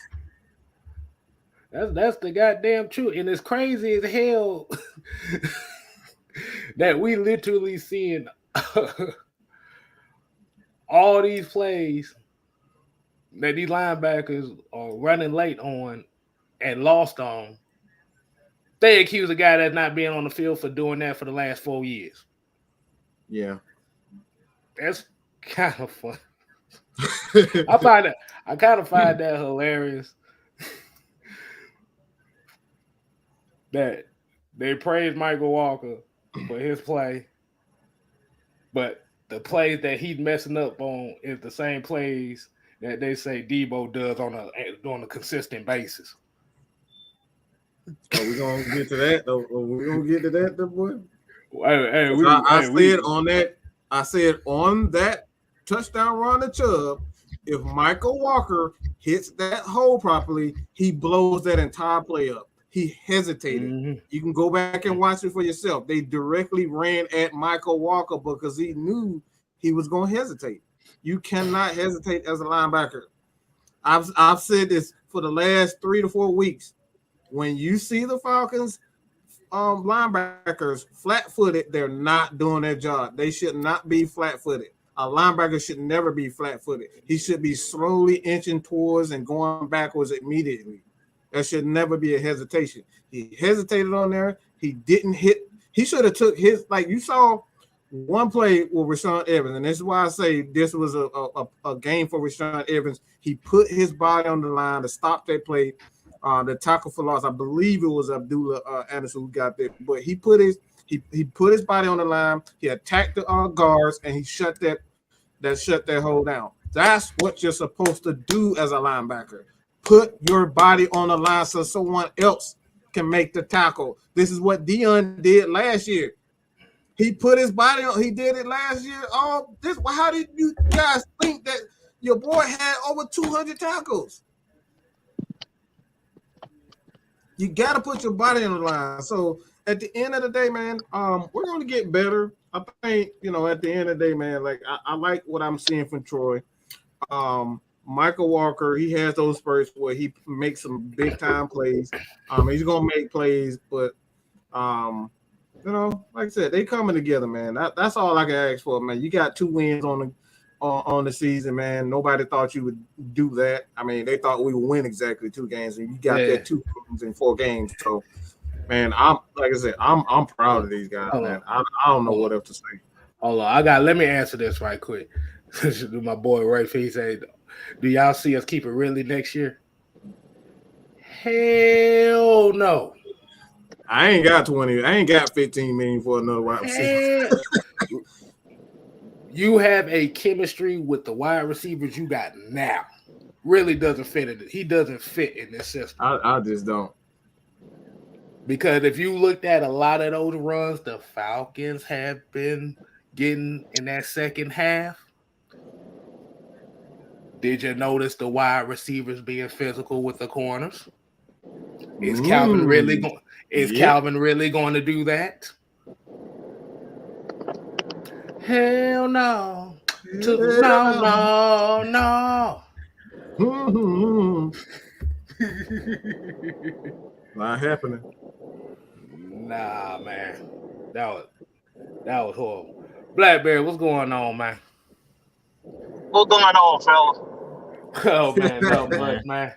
That's the goddamn truth. And it's crazy as hell that we literally seeing all these plays that these linebackers are running late on and lost on. They accuse a guy that's not being on the field for doing that for the last 4 years. Yeah. That's kind of fun. I kind of find that hilarious that they praise Michael Walker for his play, but the plays that he's messing up on is the same plays that they say Debo does on a consistent basis. Are we gonna get to that? We're gonna get to that, boy. I said on that touchdown run to Chubb, if Michael Walker hits that hole properly, he blows that entire play up. He hesitated. Mm-hmm. You can go back and watch it for yourself. They directly ran at Michael Walker because he knew he was going to hesitate. You cannot hesitate as a linebacker. I've said this for the last 3 to 4 weeks. When you see the Falcons linebackers flat-footed, they're not doing their job. They should not be flat-footed. A linebacker should never be flat-footed. He should be slowly inching towards and going backwards immediately. There should never be a hesitation. He hesitated on there. He didn't hit. He should have took his, like you saw one play with Rashaan Evans, and this is why I say this was a game for Rashaan Evans. He put his body on the line to stop that play. The tackle for loss, I believe it was Abdullah Anderson who got there, but he put his body on the line. He attacked the guards and he shut that hole down. That's what you're supposed to do as a linebacker. Put your body on the line so someone else can make the tackle. This is what Deion did last year. He put his body on. He did it last year. How did you guys think that your boy had over 200 tackles? You got to put your body on the line. So at the end of the day, man, we're going to get better. I think, at the end of the day, man, like I like what I'm seeing from Troy. Michael Walker, he has those spurts where he makes some big time plays. He's going to make plays, but, like I said, they coming together, man. That's all I can ask for, man. You got 2 wins on the season, man. Nobody thought you would do that. I mean, they thought we would win exactly 2 games, and you got that 2 wins in 4 games. So, man, I'm proud of these guys, man. I don't know what else to say. Hold on, let me answer this right quick. My boy Ray Fee said, "Do y'all see us keep it really next year?" Hell no. I ain't got 20. I ain't got 15 million for another wide receiver. You have a chemistry with the wide receivers you got now. Really doesn't fit in it. He doesn't fit in this system. I just don't. Because if you looked at a lot of those runs the Falcons have been getting in that second half, did you notice the wide receivers being physical with the corners? Is Calvin really going? Calvin really going to do that? Hell no. No. Not happening. Nah, man. That was horrible. Blackberry, what's going on, man? What's going on, fella? Oh, man, not much, man.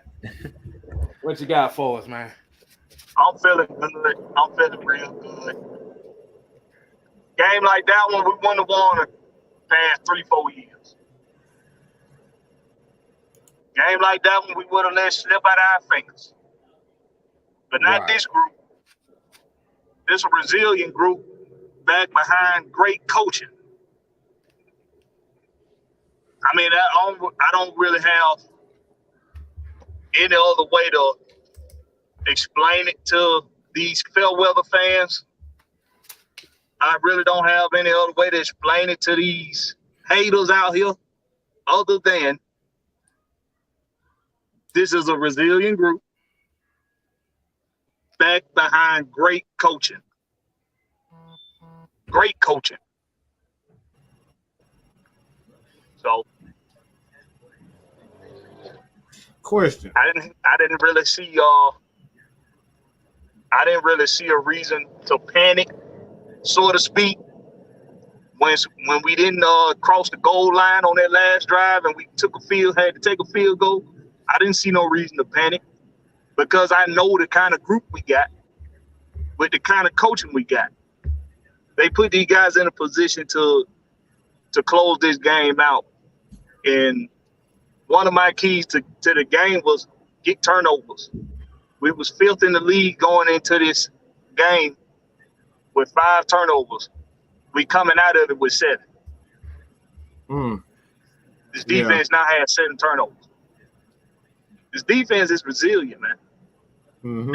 What you got for us, man? I'm feeling good. I'm feeling real good. Game like that one, we wouldn't have won the past 3-4 years. Game like that one, we would have let slip out of our fingers. But not this group. This is a resilient group back behind great coaching. I mean, I don't really have any other way to explain it to these fair weather fans. I really don't have any other way to explain it to these haters out here other than this is a resilient group back behind great coaching. Great coaching. So question. I didn't really see I didn't really see a reason to panic, so to speak. When we didn't cross the goal line on that last drive and we had to take a field goal, I didn't see no reason to panic because I know the kind of group we got with the kind of coaching we got. They put these guys in a position to close this game out. And one of my keys to the game was get turnovers. We was fifth in the league going into this game with 5 turnovers. We coming out of it with 7. This defense now has 7 turnovers. This defense is resilient, man.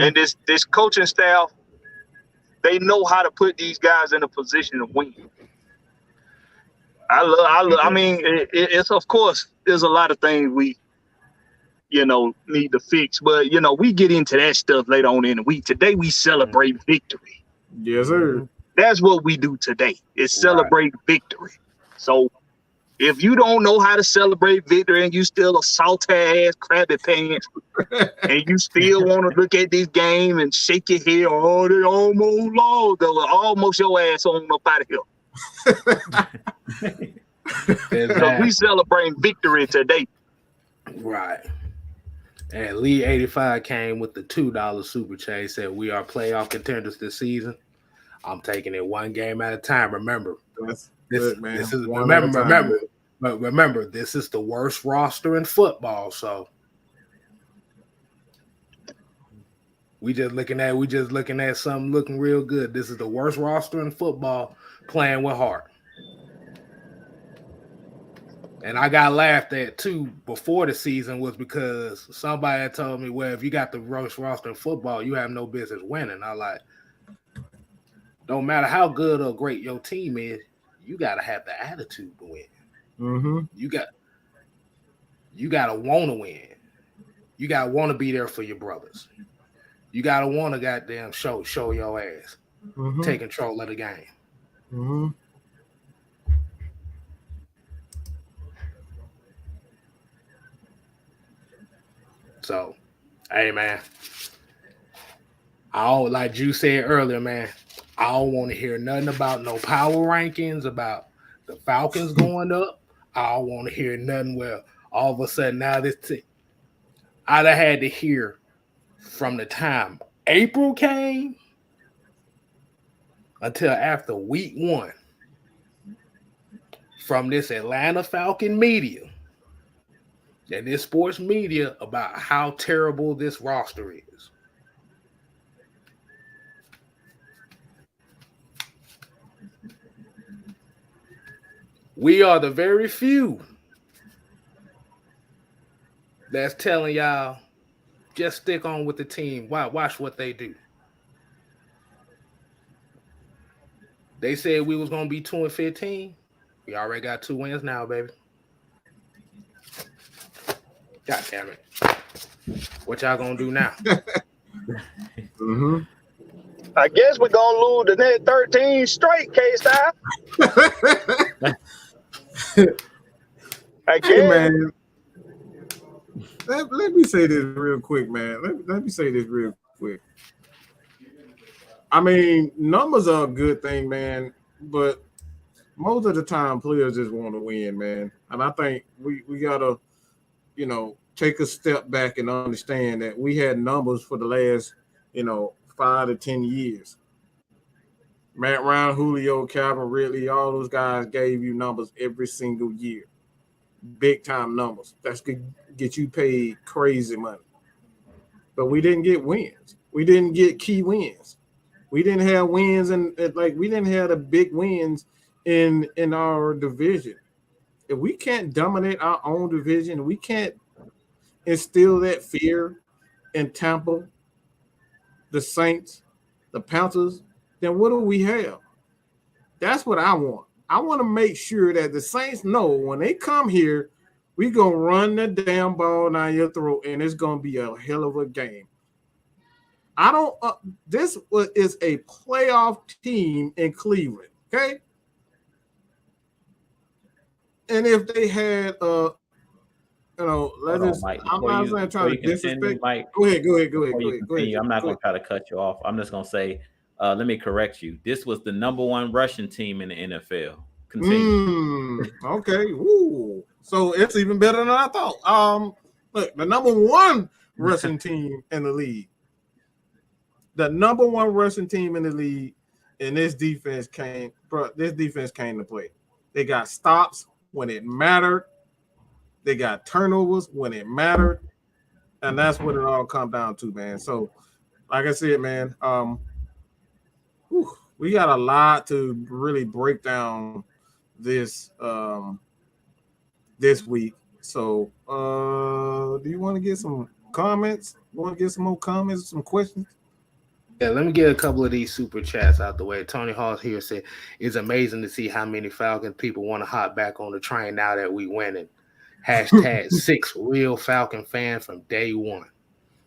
And this coaching staff, they know how to put these guys in a position to win. I mean, it's of course there's a lot of things we, need to fix, but we get into that stuff later on in the week. Today we celebrate victory. Yes, sir. That's what we do today. Is celebrate victory. So if you don't know how to celebrate victory and you still a salty ass crabby pants and you still want to look at this game and shake your head, oh, they almost lost, almost your ass on up out of here. So we celebrate victory today. Right. And Lee 85 came with the $2 super chat. He said, we are playoff contenders this season. I'm taking it one game at a time. Remember, this is the worst roster in football. So we just looking at something looking real good. This is the worst roster in football playing with heart. And I got laughed at too before the season was because somebody had told me, well, if you got the worst roster in football, you have no business winning. I like, don't matter how good or great your team is, you gotta have the attitude to win. You gotta want to win. You gotta want to be there for your brothers. You gotta want to goddamn show your ass. Take control of the game. So, hey man, like you said earlier, man, I don't want to hear nothing about no power rankings about the Falcons going up. I don't want to hear nothing where all of a sudden now this team. I'd have had to hear from the time April came until after week 1 from this Atlanta Falcon media and this sports media about how terrible this roster is. We are the very few that's telling y'all just stick on with the team. Watch what they do. They said we was gonna be 2-15. We already got 2 wins now, baby. God damn it. What y'all gonna do now? I guess we're gonna lose the next 13 straight, K-Style. Hey, man. Let me say this real quick, man. Let me say this real quick. I mean, numbers are a good thing, man, but most of the time players just want to win, man. And I think we gotta, take a step back and understand that we had numbers for the last, 5 to 10 years. Matt Ryan, Julio, Calvin Ridley, all those guys gave you numbers every single year. Big time numbers. That's going to get you paid crazy money. But we didn't get wins. We didn't get key wins. We didn't have wins and we didn't have the big wins in our division. If we can't dominate our own division, we can't instill that fear in Tampa, the Saints, the Panthers, then what do we have? That's what I want. I want to make sure that the Saints know when they come here, we're going to run the damn ball down your throat, and it's going to be a hell of a game. This is a playoff team in Cleveland, okay? And if they had let's just. Mike. I'm not saying trying to disrespect. Mike, Go ahead. Before you continue, I'm not going to try to cut you off. I'm just going to say, let me correct you. This was the number one rushing team in the NFL. Continue. Okay. Woo. So it's even better than I thought. Look, the number one rushing team in the league. The number one rushing team in the league, and this defense came to play. They got stops when it mattered. They got turnovers when it mattered. And that's what it all comes down to, man. So, like I said, man, we got a lot to really break down this week. So, do you want to get some comments? Want to get some more comments, some questions? Yeah, let me get a couple of these super chats out the way. Tony Hall here said, it's amazing to see how many Falcon people want to hop back on the train now that we winning. Hashtag 6 real Falcon fan from day one.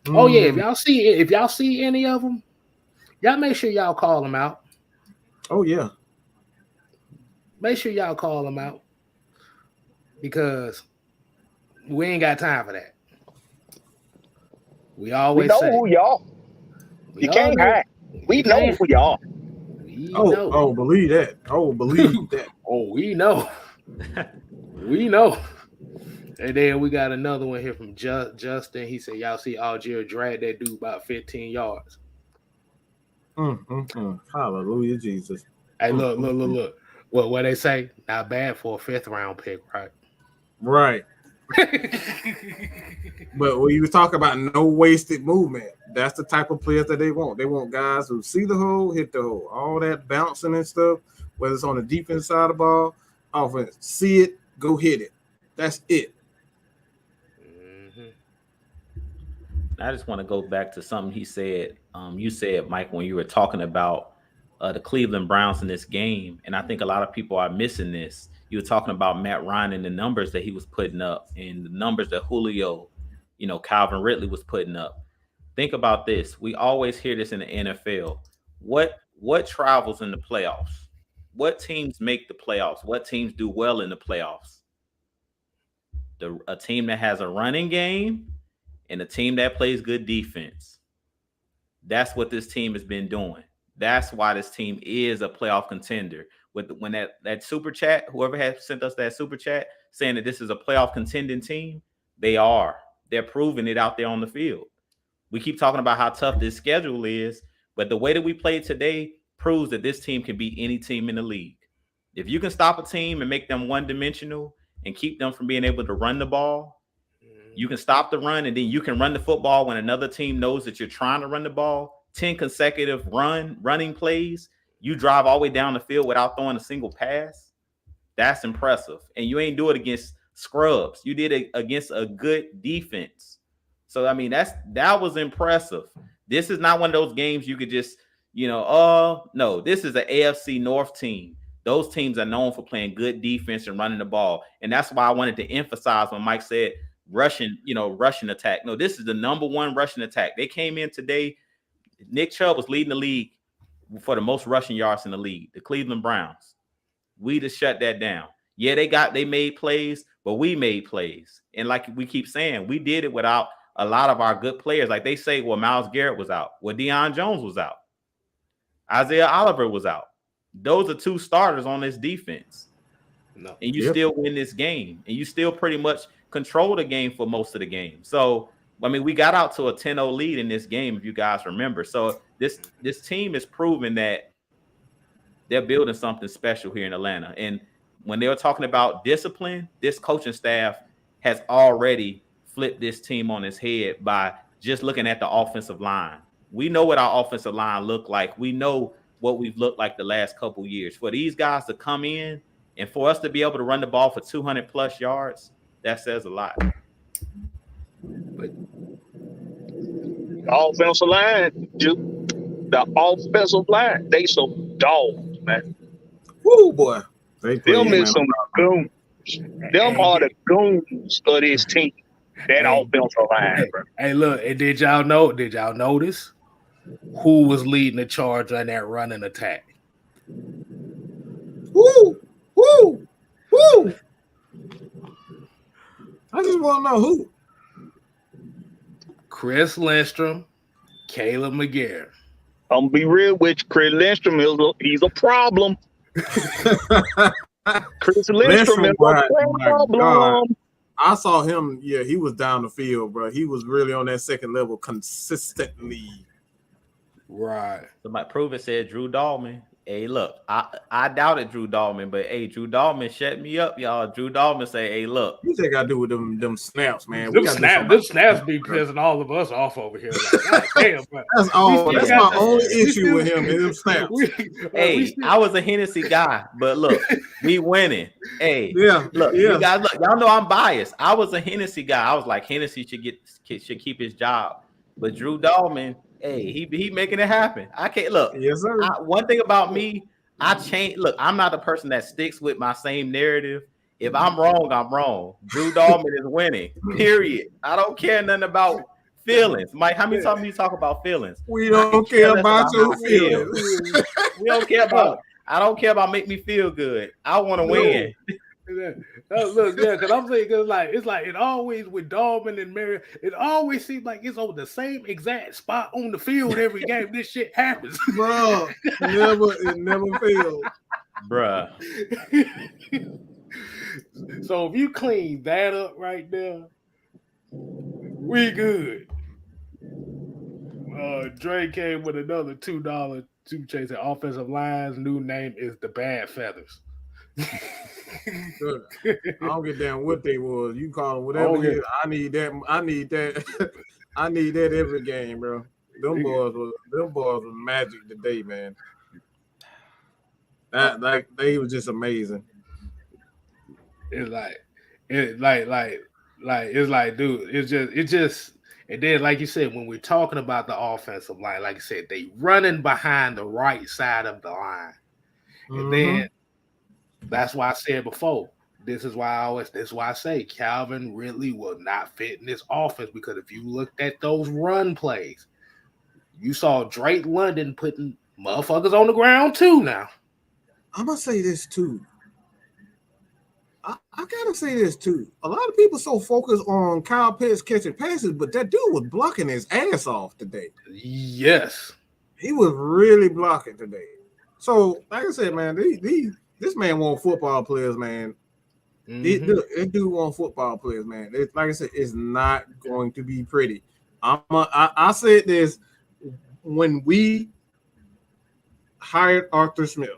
Oh yeah, if y'all see any of them, y'all make sure y'all call them out. Oh yeah, make sure y'all call them out because we ain't got time for that. We always know say who y'all. You can't hide. We know who y'all. Oh, believe that. Oh, believe that. Oh, we know. We know. And then we got another one here from Justin. He said, y'all see Algier drag that dude about 15 yards. Hallelujah, Jesus. Hey, look. What they say? Not bad for a 5th round pick, right? Right. But when you talk about no wasted movement, that's the type of players that they want. They want guys who see the hole, hit the hole. All that bouncing and stuff, whether it's on the defense side of the ball, offense, see it, go hit it. That's it. I just want to go back to something he said. You said, Mike, when you were talking about the Cleveland Browns in this game, and I think a lot of people are missing this. You were talking about Matt Ryan and the numbers that he was putting up and the numbers that Julio, Calvin Ridley was putting up. Think about this. We always hear this in the NFL. What travels in the playoffs? What teams make the playoffs? What teams do well in the playoffs? A team that has a running game and a team that plays good defense. That's what this team has been doing. That's why this team is a playoff contender. When that super chat, whoever has sent us that super chat saying that this is a playoff contending team, they are. They're proving it out there on the field. We keep talking about how tough this schedule is, but the way that we played today proves that this team can beat any team in the league. If you can stop a team and make them one-dimensional and keep them from being able to run the ball, you can stop the run, and then you can run the football when another team knows that you're trying to run the ball. 10 consecutive running plays. You drive all the way down the field without throwing a single pass. That's impressive. And you ain't do it against scrubs. You did it against a good defense. So, I mean, that was impressive. This is not one of those games you could just, no, this is an AFC North team. Those teams are known for playing good defense and running the ball. And that's why I wanted to emphasize when Mike said rushing attack. No, this is the number one rushing attack. They came in today. Nick Chubb was leading the league for the most rushing yards in the league, the Cleveland Browns. We just shut that down. Yeah, they made plays, but we made plays. And like we keep saying, we did it without a lot of our good players. Like they say, well, Myles Garrett was out. Well, Deion Jones was out. Isaiah Oliver was out. Those are 2 starters on this defense. No. And you still win this game. And you still pretty much control the game for most of the game. So, I mean, we got out to a 10-0 lead in this game, if you guys remember. So this team is proving that they're building something special here in Atlanta. And when they were talking about discipline, this coaching staff has already flipped this team on its head by just looking at the offensive line. We know what our offensive line looked like. We know what we've looked like the last couple years. For these guys to come in and for us to be able to run the ball for 200+ yards, that says a lot. But the offensive line, the offensive line, they some dogs, man. Woo, boy. Them is some goons. Them are the goons of this team. That offensive line, bro. Hey, look, and did y'all notice who was leading the charge on that running attack? Woo! I just want to know who. Chris Lindstrom, Caleb McGarry. I'm gonna be real with you. Chris Lindstrom he's a problem. Chris Lindstrom is a problem. I saw him. Yeah, he was down the field, bro. He was really on that second level consistently. Right. Somebody prove it said Drew Dahlman. Hey, look, I doubted Drew Dahlman, but hey, Drew Dahlman shut me up, y'all. Drew Dahlman say, hey, look. What you got to do with them snaps, man? Them snaps be pissing all of us off over here. Like, damn, man. That's my only issue with him. Them snaps. I was a Hennessy guy, but look, we winning. Hey, yeah, look, you guys, look, y'all know I'm biased. I was a Hennessy guy. I was like, Hennessy should keep his job, but Drew Dahlman. Hey, he making it happen. I can't look. Yes, sir. One thing about me, I change. Look, I'm not the person that sticks with my same narrative. If I'm wrong, I'm wrong. Drew Dahlman is winning. Period. I don't care nothing about feelings. Mike, how many times you talk about feelings? We don't care about your feelings. We don't care about. I don't care about make me feel good. I want to win. Look, yeah, because I'm saying, it's like it always with Dahlman and Mary, it always seems like it's on the same exact spot on the field every game. This shit happens, bro. It never fails, bruh. So if you clean that up right there, we good. Dre came with another $2 super chase at offensive line's new name is the Bad Feathers. I don't give a damn what they was. You call them whatever it is. I need that. I need that every game, bro. Them boys was magic today, man. That they was just amazing. It's like, dude, it's just, and then like you said, when we're talking about the offensive line, like you said, they running behind the right side of the line, and then. That's why I said before. This is why I say Calvin Ridley will not fit in this offense, because if you looked at those run plays, you saw Drake London putting motherfuckers on the ground too. Now, I'm gonna say this too. I gotta say this too. A lot of people so focused on Kyle Pitts catching passes, but that dude was blocking his ass off today. Yes, he was really blocking today. So, like I said, man, this man want football players, man. This dude want football players, man. Like I said, it's not going to be pretty. I said this when we hired Arthur Smith.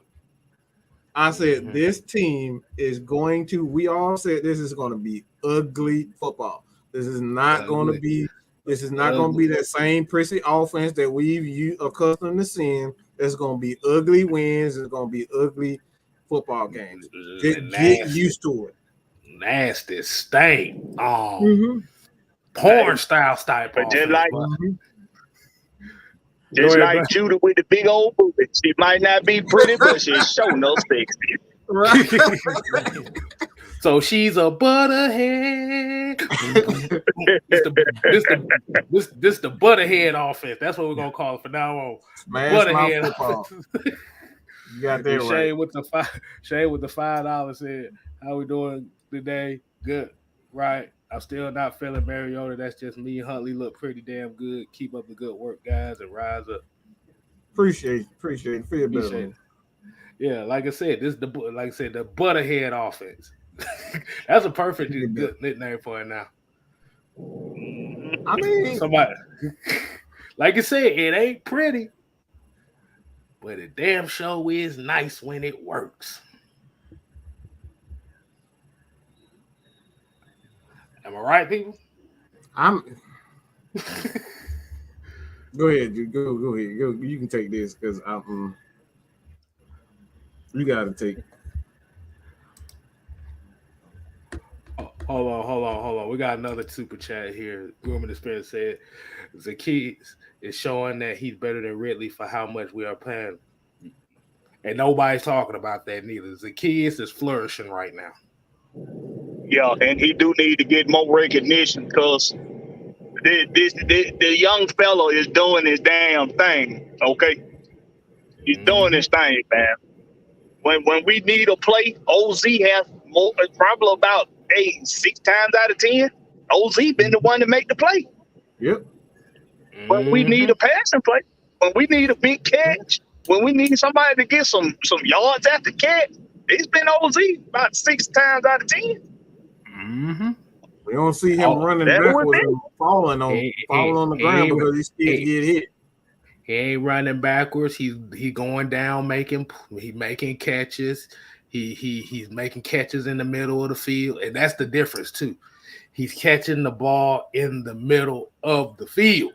I said this team is going to. We all said this is going to be ugly football. This is not going to be. This is not going to be that same prissy offense that we've accustomed to seeing. It's going to be ugly wins. It's going to be ugly football games. Get used to it. Nasty stink. Porn style but just like Judah with the big old booty. She might not be pretty, but she's sure no sexy. Right. So she's a butterhead. This the butterhead offense. That's what we're gonna call it from now on. Butterhead. You got that right. Shane with the $5 said, "How we doing today? Good, right? I'm still not feeling Mariota. That's just me. Huntley look pretty damn good. Keep up the good work, guys, and rise up." Appreciate it. Feel better. Yeah, like I said, the butterhead offense. That's a perfect good nickname for it now. I mean, somebody, like I said, it ain't pretty, but it damn sure is nice when it works. Am I right, people? Go ahead, dude. Go ahead. Go. You can take this because you got to take. Hold on. We got another super chat here. Grooming the Spirit said Zacchaeus is showing that he's better than Ridley for how much we are paying. And nobody's talking about that neither. Zacchaeus is flourishing right now. Yeah, and he do need to get more recognition because the young fellow is doing his damn thing. Okay, he's doing his thing, man. When we need a play, OZ has more, probably about hey, 6 times out of 10, OZ been the one to make the play. Yep. When we need a passing play, when we need a big catch, when we need somebody to get some yards after catch, it's been OZ about 6 times out of 10. Mm-hmm. We don't see him running that was backwards it. and falling on the ground because he's scared to get hit. He ain't running backwards. He going down, making catches. He's making catches in the middle of the field, and that's the difference too. He's catching the ball in the middle of the field.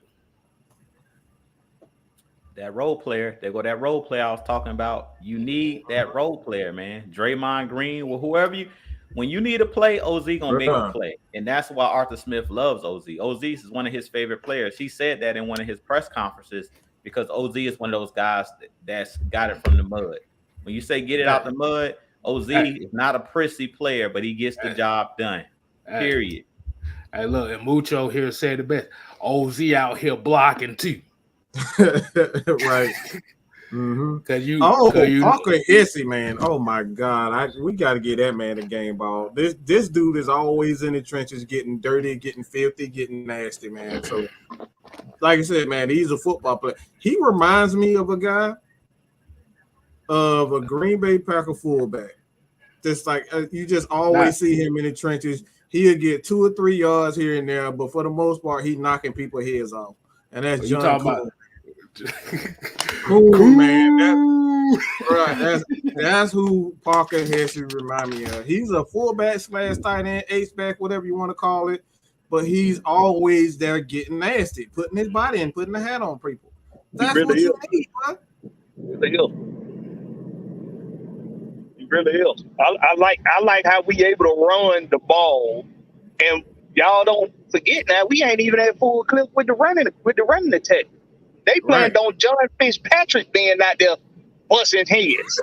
That role player, there go that role player I was talking about. You need that role player, man. Draymond Green, or whoever you. When you need a play, OZ gonna make a play, and that's why Arthur Smith loves OZ. OZ is one of his favorite players. He said that in one of his press conferences because OZ is one of those guys that's got it from the mud. When you say get it out the mud, OZ is not a prissy player, but he gets the job done. Period. Hey, look, and Mucho here said the best. OZ out here blocking too. Right. Mm-hmm. Parker Hesse, man. Oh my God. We gotta get that man a game ball. This dude is always in the trenches getting dirty, getting filthy, getting nasty, man. So like I said, man, he's a football player. He reminds me of a guy of a Green Bay Packer fullback. Just like you just always see him in the trenches. He'll get 2 or 3 yards here and there, but for the most part, he's knocking people's heads off. And that's John Cool. Cool, man. That's who Parker Hesse remind me of. He's a fullback / tight end, H-back, whatever you want to call it. But he's always there getting nasty, putting his body in, putting the hat on people. That's really what you need, huh? He really is. I like how we able to run the ball, and y'all don't forget now we ain't even at full clip with the running attack. They planned on John Fitzpatrick being out there busting heads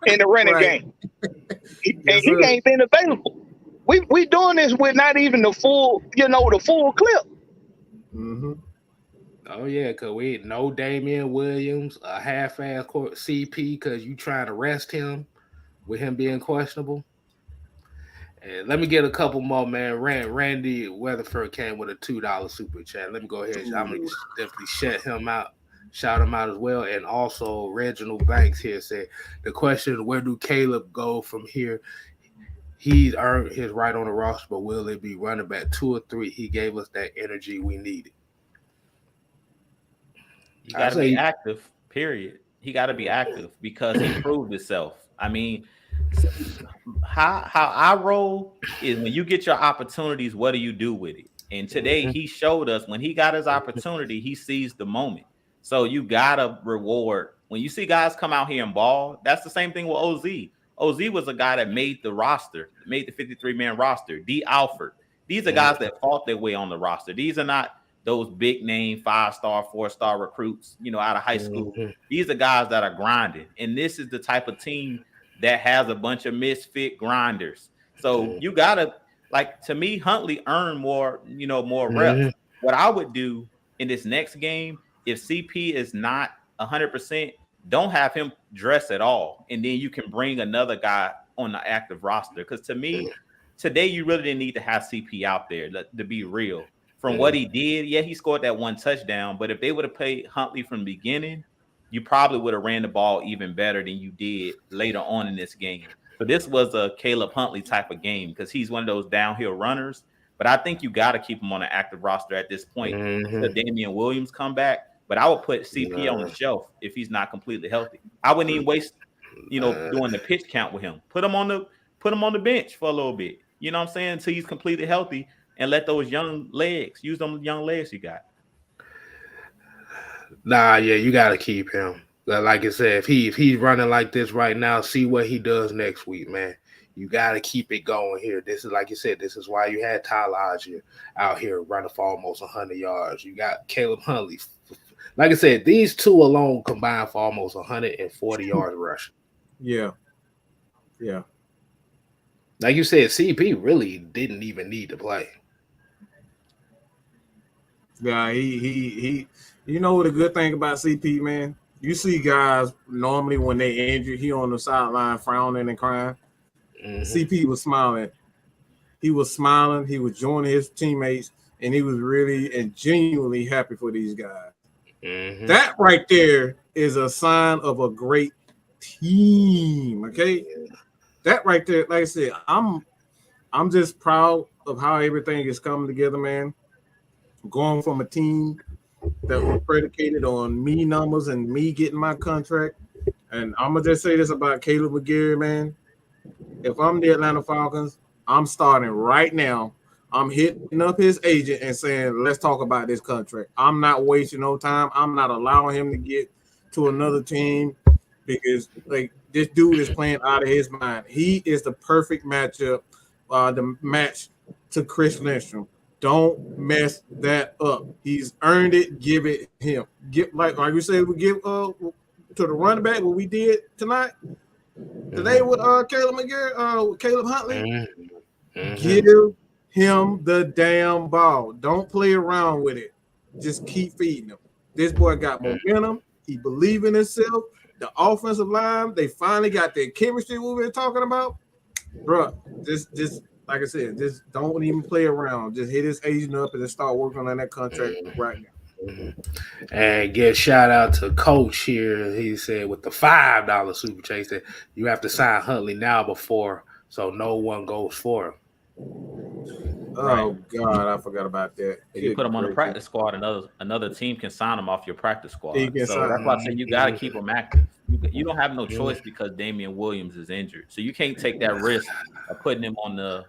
in the running game, and he ain't been available. We doing this with not even the full clip. Mm-hmm. Oh yeah, because we no Damian Williams, a half-ass CP because you trying to rest him with him being questionable. And let me get a couple more, man. Randy Weatherford came with a $2 super chat. Let me go ahead. I'm gonna definitely shout him out as well. And also Reginald Banks here said the question is, where do Caleb go from here? He's earned his right on the roster, but will it be running back 2 or 3? He gave us that energy we needed. You got to be active, period. He got to be active because he proved himself. I mean, how I roll is when you get your opportunities, what do you do with it? And today he showed us when he got his opportunity, he seized the moment. So you got to reward. When you see guys come out here and ball, that's the same thing with OZ. OZ was a guy that made the roster, made the 53-man roster. D. Alford. These are guys that fought their way on the roster. These are not those big name 5-star, 4-star recruits, out of high school. These are guys that are grinding. And this is the type of team that has a bunch of misfit grinders. So you gotta, to me, Huntley earned more, more reps. What I would do in this next game, if CP is not 100%, don't have him dress at all. And then you can bring another guy on the active roster. Because to me, today you really didn't need to have CP out there, to be real. From what he did, he scored that 1 touchdown. But if they would have played Huntley from the beginning, you probably would have ran the ball even better than you did later on in this game. So this was a Caleb Huntley type of game because he's one of those downhill runners. But I think you got to keep him on an active roster at this point until Damian Williams come back. But I would put CP on the shelf if he's not completely healthy. I wouldn't even waste, doing the pitch count with him. Put him on the bench for a little bit. You know what I'm saying? Until he's completely healthy, and let those young legs use them young legs you got. Nah, yeah, you got to keep him. Like I said, if he's running like this right now, see what he does next week, man. You got to keep it going here. This is, like you said, this is why you had Tyler Algier out here running for almost 100 yards. You got Caleb Huntley. Like I said, these two alone combined for almost 140 yards rushing. Yeah. Like you said, CP really didn't even need to play. Yeah, he you know what the good thing about CP, man? You see guys normally when they injured, he on the sideline frowning and crying. CP was smiling. he was smiling, he was joining his teammates, and he was really and genuinely happy for these guys. Mm-hmm. That right there is a sign of a great team. Okay, that right there, like I said, I'm just proud of how everything is coming together, man. Going from a team that was predicated on me numbers and me getting my contract. And I'm gonna just say this about Caleb McGarry, man. If I'm the Atlanta Falcons, I'm starting right now. I'm hitting up his agent and saying, let's talk about this contract. I'm not wasting no time. I'm not allowing him to get to another team because like this dude is playing out of his mind. He is the perfect matchup, the match to Chris Lindstrom. Don't mess that up. He's earned it. Give it him. Give like we said, we give to the running back what we did tonight. Today with Caleb McGarry, Caleb Huntley. Give him the damn ball. Don't play around with it. Just keep feeding him. This boy got momentum. He believes in himself. The offensive line, they finally got their chemistry we were talking about. Bro, just like I said, just don't even play around. Just hit his agent up and just start working on that contract right now. And get shout out to Coach here. He said with the $5 super chat, he said you have to sign Huntley now before so no one goes for him. Oh God, I forgot about that. If you put him on the practice squad, another team can sign him off your practice squad. So that's why I say you got to keep him active. You don't have no choice because Damian Williams is injured, so you can't take that risk of putting him on the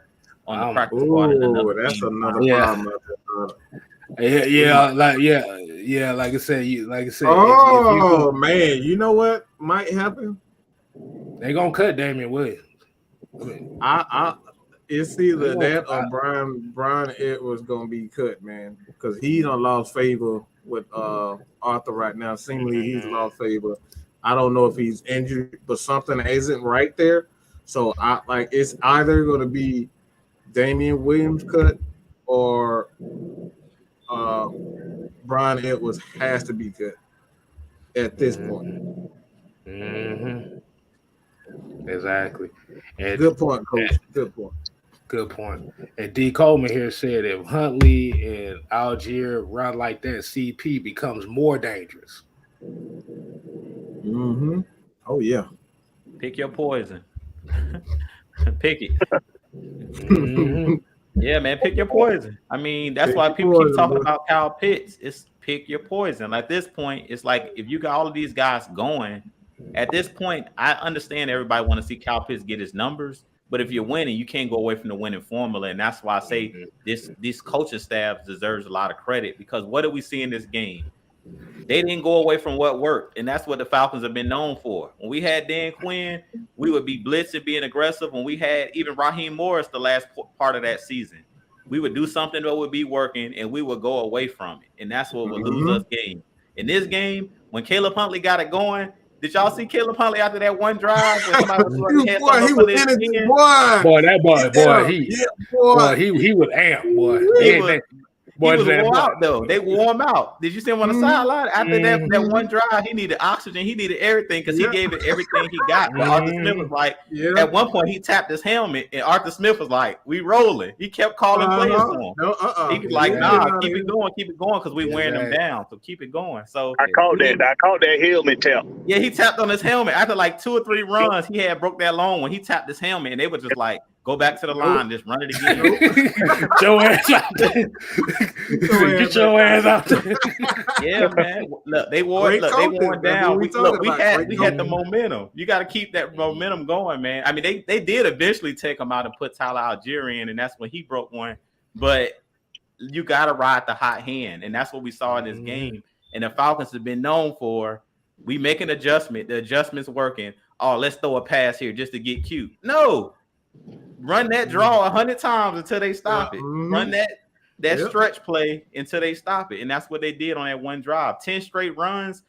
practice squad. That's another problem. Like I said. Oh man, you know what might happen? They gonna cut Damian Williams. It's either that or Brian Edwards gonna be cut, man, because he done lost favor with Arthur right now. Seemingly he's lost favor. I don't know if he's injured, but something isn't right there. So it's either gonna be Damian Williams cut or Brian Edwards has to be cut at this point. Mm-hmm. Exactly. And good point, Coach. Good point. And D. Coleman here said if Huntley and Algier run like that, CP becomes more dangerous. Mm-hmm. Oh yeah. Pick your poison. Pick it. Mm-hmm. Yeah, man, pick your poison. I mean, that's why people keep talking about Kyle Pitts. It's pick your poison. At this point, it's like if you got all of these guys going, at this point, I understand everybody want to see Kyle Pitts get his numbers, but if you're winning, you can't go away from the winning formula. And that's why I say this coaching staff deserves a lot of credit because what did we see in this game? They didn't go away from what worked, and that's what the Falcons have been known for. When we had Dan Quinn, we would be blitzing, being aggressive. When we had even Raheem Morris the last part of that season, we would do something that would be working, and we would go away from it, and that's what would lose us game. In this game, when Caleb Huntley got it going, did y'all see Caleb Huntley after that one drive? When somebody was he was in it, he was amped, boy. He was wore out though. They wore him out. Did you see him on the sideline after that one drive? He needed oxygen. He needed everything because he gave it everything he got. But Arthur Smith was like, at one point he tapped his helmet, and Arthur Smith was like, "We rolling." He kept calling players for him. He was like, "Nah, keep it going, because we wearing them down. So keep it going." So I caught that helmet tap. Yeah, he tapped on his helmet after like 2 or 3 runs. He had broke that long when he tapped his helmet, and they were just like, "Go back to the line, just run it again." Get your ass out there. Get your ass out there. Yeah, man. Look, they wore down. We had the momentum. You got to keep that momentum going, man. I mean, they did eventually take him out and put Tyler Algier in, and that's when he broke one. But you got to ride the hot hand, and that's what we saw in this game. And the Falcons have been known for, we make an adjustment. The adjustment's working. Oh, let's throw a pass here just to get cute. No. Run that draw 100 times until they stop it. Run that stretch play until they stop it. And that's what they did on that one drive. 10 straight runs.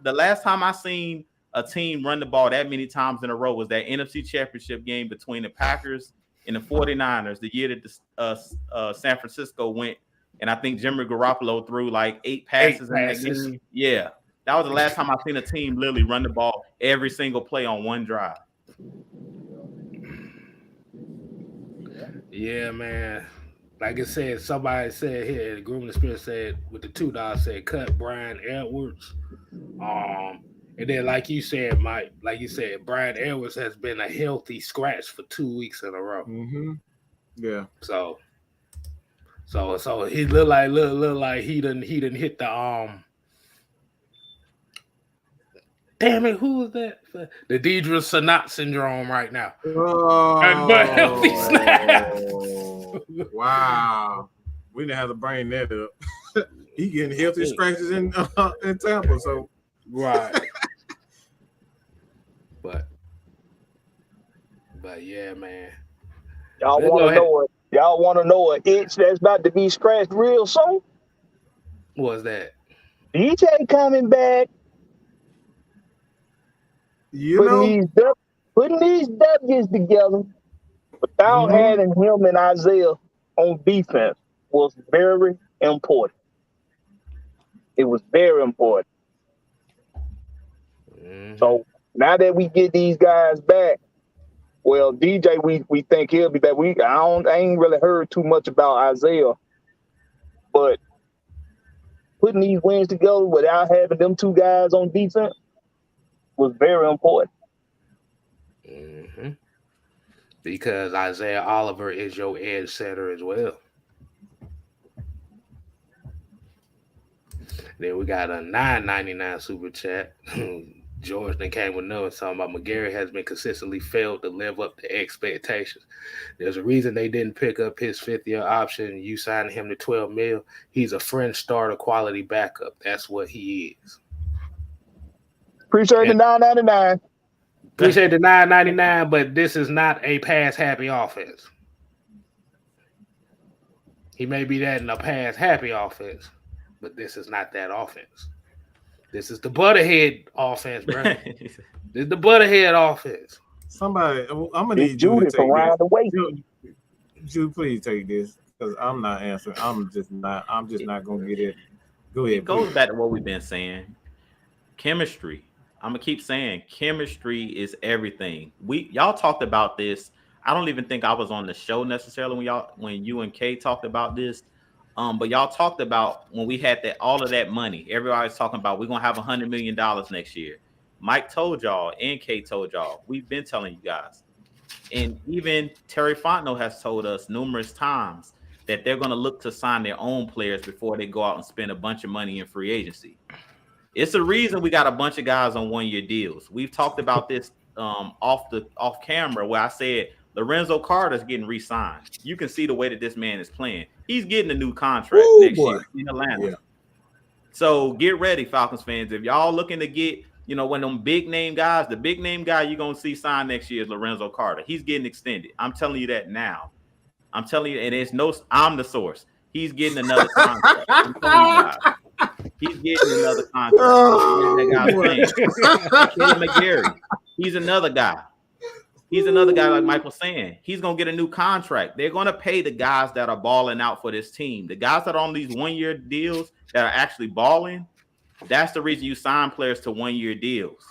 The last time I seen a team run the ball that many times in a row was that NFC Championship game between the Packers and the 49ers, the year that San Francisco went. And I think Jimmy Garoppolo threw like 8 passes in that game. Yeah. That was the last time I seen a team literally run the ball every single play on one drive. Yeah, man. Like I said, somebody said here, the grooming experience said with the $2 said cut Brian Edwards. Um, and then like you said, Mike, like you said, Brian Edwards has been a healthy scratch for 2 weeks in a row. Mm-hmm. Yeah. So he look like he didn't hit the. Damn it, who is that? The Deidre Sanat syndrome right now. But healthy snaps. Wow. We didn't have to bring that up. He getting healthy scratches in Tampa, so right. but yeah, man. Y'all Let's want go to ahead. know it? Y'all want to know an itch that's about to be scratched real soon? What was that? DJ coming back, putting these W's together without having him and Isaiah on defense was very important. It was very important. Mhm. So now that we get these guys back, well, DJ, we think he'll be back. I ain't really heard too much about Isaiah, but putting these wins together without having them two guys on defense was very important. Mm-hmm. Because Isaiah Oliver is your edge setter as well. Then we got a $9.99 super chat. George then came with notes talking about McGarry has been consistently failed to live up to expectations. There's a reason they didn't pick up his fifth-year option. You signed him to $12 million. He's a fringe starter quality backup. That's what he is. Appreciate the $9.99. Appreciate the $9.99, but this is not a pass-happy offense. He may be that in a pass-happy offense, but this is not that offense. This is the Butterhead offense, bro. This is the Butterhead offense. Somebody, I'm gonna need you to take this. Jude, please take this because I'm not answering. I'm just not gonna get it. Go ahead. It goes back to what we've been saying. Chemistry. I'm gonna keep saying chemistry is everything. Y'all talked about this. I don't even think I was on the show necessarily when you and Kay talked about this. But y'all talked about when we had all of that money. Everybody's talking about we're gonna have $100 million next year. Mike told y'all and Kay told y'all. We've been telling you guys, and even Terry Fontenot has told us numerous times that they're gonna look to sign their own players before they go out and spend a bunch of money in free agency. It's the reason we got a bunch of guys on one-year deals. We've talked about this off camera where I said Lorenzo Carter's getting re-signed. You can see the way that this man is playing. He's getting a new contract next year in Atlanta. Yeah. So get ready, Falcons fans. If y'all looking to get, one of them big name guys, the big name guy you're gonna see signed next year is Lorenzo Carter. He's getting extended. I'm telling you that now. I'm telling you, and I'm the source. He's getting another contract. I'm telling you guys. He's getting another contract. Caleb McGarry. He's another guy. He's another guy, like Mike was saying. He's going to get a new contract. They're going to pay the guys that are balling out for this team. The guys that are on these one-year deals that are actually balling, that's the reason you sign players to one-year deals.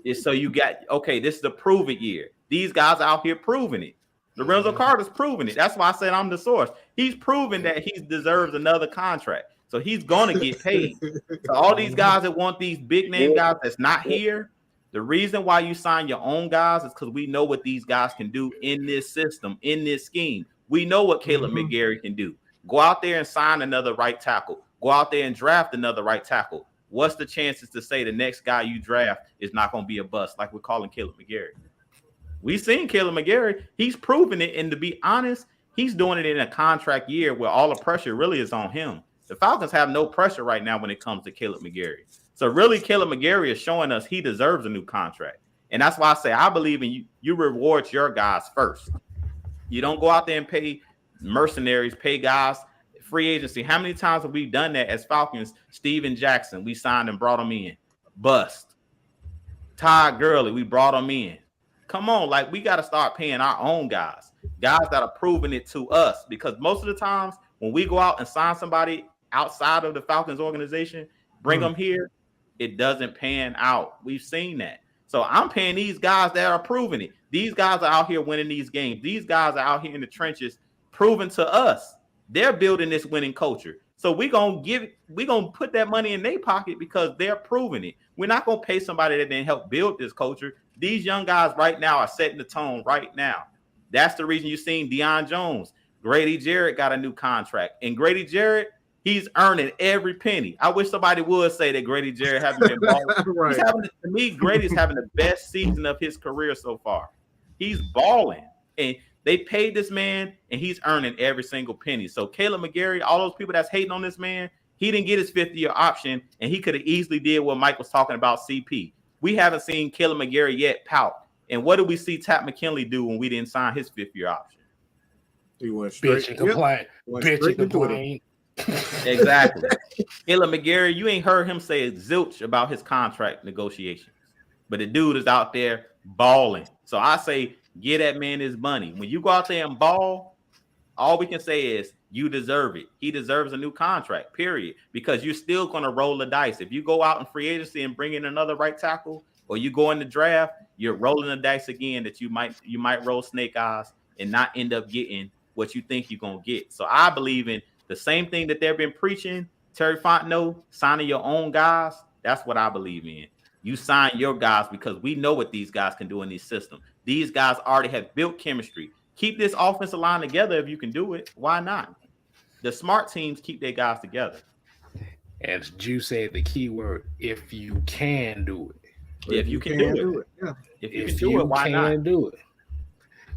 Is so you got, this is the prove it year. These guys out here proving it. Lorenzo Carter's proving it. That's why I said I'm the source. He's proven that he deserves another contract. So he's going to get paid. So all these guys that want these big name guys that's not here, the reason why you sign your own guys is because we know what these guys can do in this system, in this scheme. We know what Caleb McGarry can do. Go out there and sign another right tackle. Go out there and draft another right tackle. What's the chances to say the next guy you draft is not going to be a bust like we're calling Caleb McGarry? We've seen Caleb McGarry. He's proven it. And to be honest, he's doing it in a contract year where all the pressure really is on him. The Falcons have no pressure right now when it comes to Caleb McGarry. So really, Caleb McGarry is showing us he deserves a new contract. And that's why I say I believe in you. You reward your guys first. You don't go out there and pay mercenaries, pay guys, free agency. How many times have we done that as Falcons? Steven Jackson, we signed and brought him in. Bust. Todd Gurley, we brought him in. Come on, we got to start paying our own guys that are proving it to us. Because most of the times when we go out and sign somebody outside of the Falcons organization, bring them here, it doesn't pan out. We've seen that. So I'm paying these guys that are proving it. These guys are out here winning these games. These guys are out here in the trenches proven to us they're building this winning culture. So we're gonna put that money in their pocket because they're proving it. We're not gonna pay somebody that didn't help build this culture. These young guys right now are setting the tone right now. That's the reason you're seeing Deion Jones. Grady Jarrett got a new contract. And Grady Jarrett, he's earning every penny. I wish somebody would say that Grady Jarrett hasn't been balling. Right. To me, Grady's having the best season of his career so far. He's balling. And they paid this man, and he's earning every single penny. So Caleb McGarry, all those people that's hating on this man, he didn't get his 5th-year option, and he could have easily did what Mike was talking about, CP. We haven't seen Caleb McGarry yet pout. And what did we see Pat McKinley do when we didn't sign his 5th-year option? He went straight. Bitch and complain. Bitch and complain. Exactly. Caleb McGarry, you ain't heard him say zilch about his contract negotiations. But the dude is out there balling. So I say, get that man his money. When you go out there and ball, all we can say is you deserve it. He deserves a new contract, period. Because you're still going to roll the dice. If you go out in free agency and bring in another right tackle, or you go in the draft, you're rolling the dice again that you might roll snake eyes and not end up getting what you think you're going to get. So I believe in the same thing that they've been preaching, Terry Fontenot, signing your own guys. That's what I believe in. You sign your guys because we know what these guys can do in these systems. These guys already have built chemistry. Keep this offensive line together if you can do it. Why not? The smart teams keep their guys together. As Jew said, the key word, if you can do it. If you can do it. Yeah. If you can do it, why not? Do it.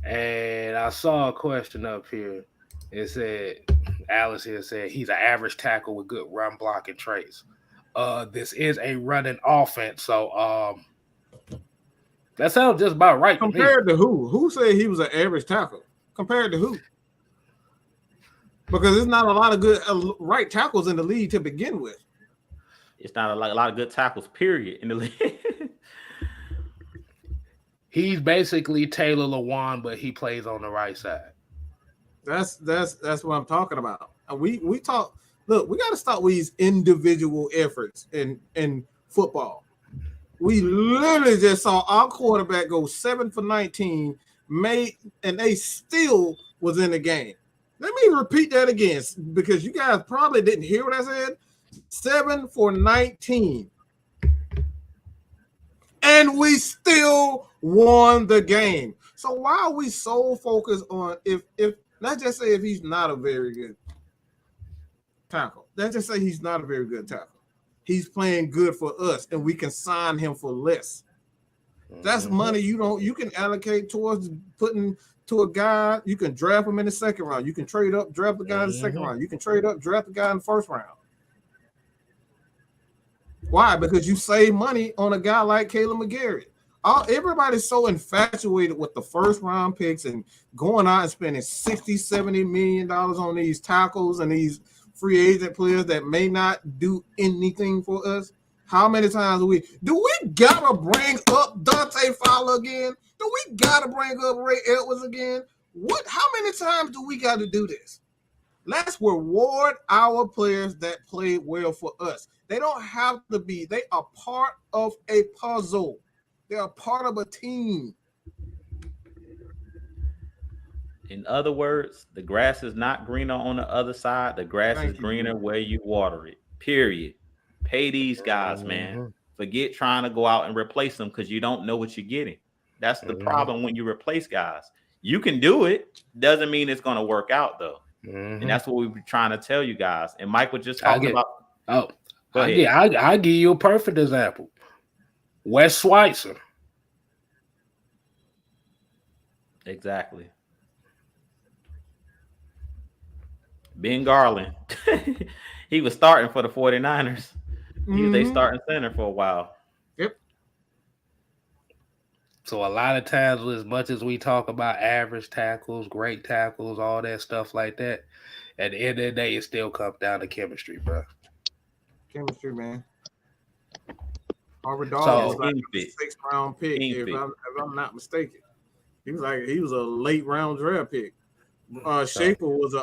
And I saw a question up here. It said, Alice here said, he's an average tackle with good run blocking traits. This is a running offense, so that sounds just about right. Compared to who? Who said he was an average tackle? Compared to who? Because there's not a lot of good right tackles in the league to begin with. It's not a lot of good tackles, period, in the league. He's basically Taylor Lewan, but he plays on the right side. That's what I'm talking about. And we talk. Look, we got to start with these individual efforts in football. We literally just saw our quarterback go 7 for 19, and they still was in the game. Let me repeat that again because you guys probably didn't hear what I said. 7 for 19. And we still won the game. So why are we so focused on if let's just say if he's not a very good tackle. Let's just say he's not a very good tackle. He's playing good for us, and we can sign him for less. That's money you can allocate towards putting to a guy. You can draft him in the second round. You can trade up, draft the guy in the second round. You can trade up, draft the guy in the first round. Why? Because you save money on a guy like Caleb McGarry. Everybody's so infatuated with the first round picks and going out and spending $60-70 million on these tackles and these free agent players that may not do anything for us. How many times do we gotta bring up Dante Fowler again? Do we gotta bring up Ray Edwards again? How many times do we got to do this? Let's reward our players that played well for us. They don't have to be. They are part of a puzzle. They are part of a team. In other words, the grass is not greener on the other side. The grass is greener where you water it. Period. Pay these guys, man. Forget trying to go out and replace them because you don't know what you're getting. That's the problem when you replace guys. You can do it. Doesn't mean it's going to work out, though. And that's what we were trying to tell you guys. And Mike was just talking about. Oh, I'll give you a perfect example. Wes Schweitzer. Exactly. Ben Garland. He was starting for the 49ers. He was their starting center for a while. Yep. So a lot of times, as much as we talk about average tackles, great tackles, all that stuff like that, at the end of the day, it still comes down to chemistry, bro. Chemistry, man. Harvard Dawg was like a 6th round pick, if I'm not mistaken. He was a late round draft pick. Schaefer was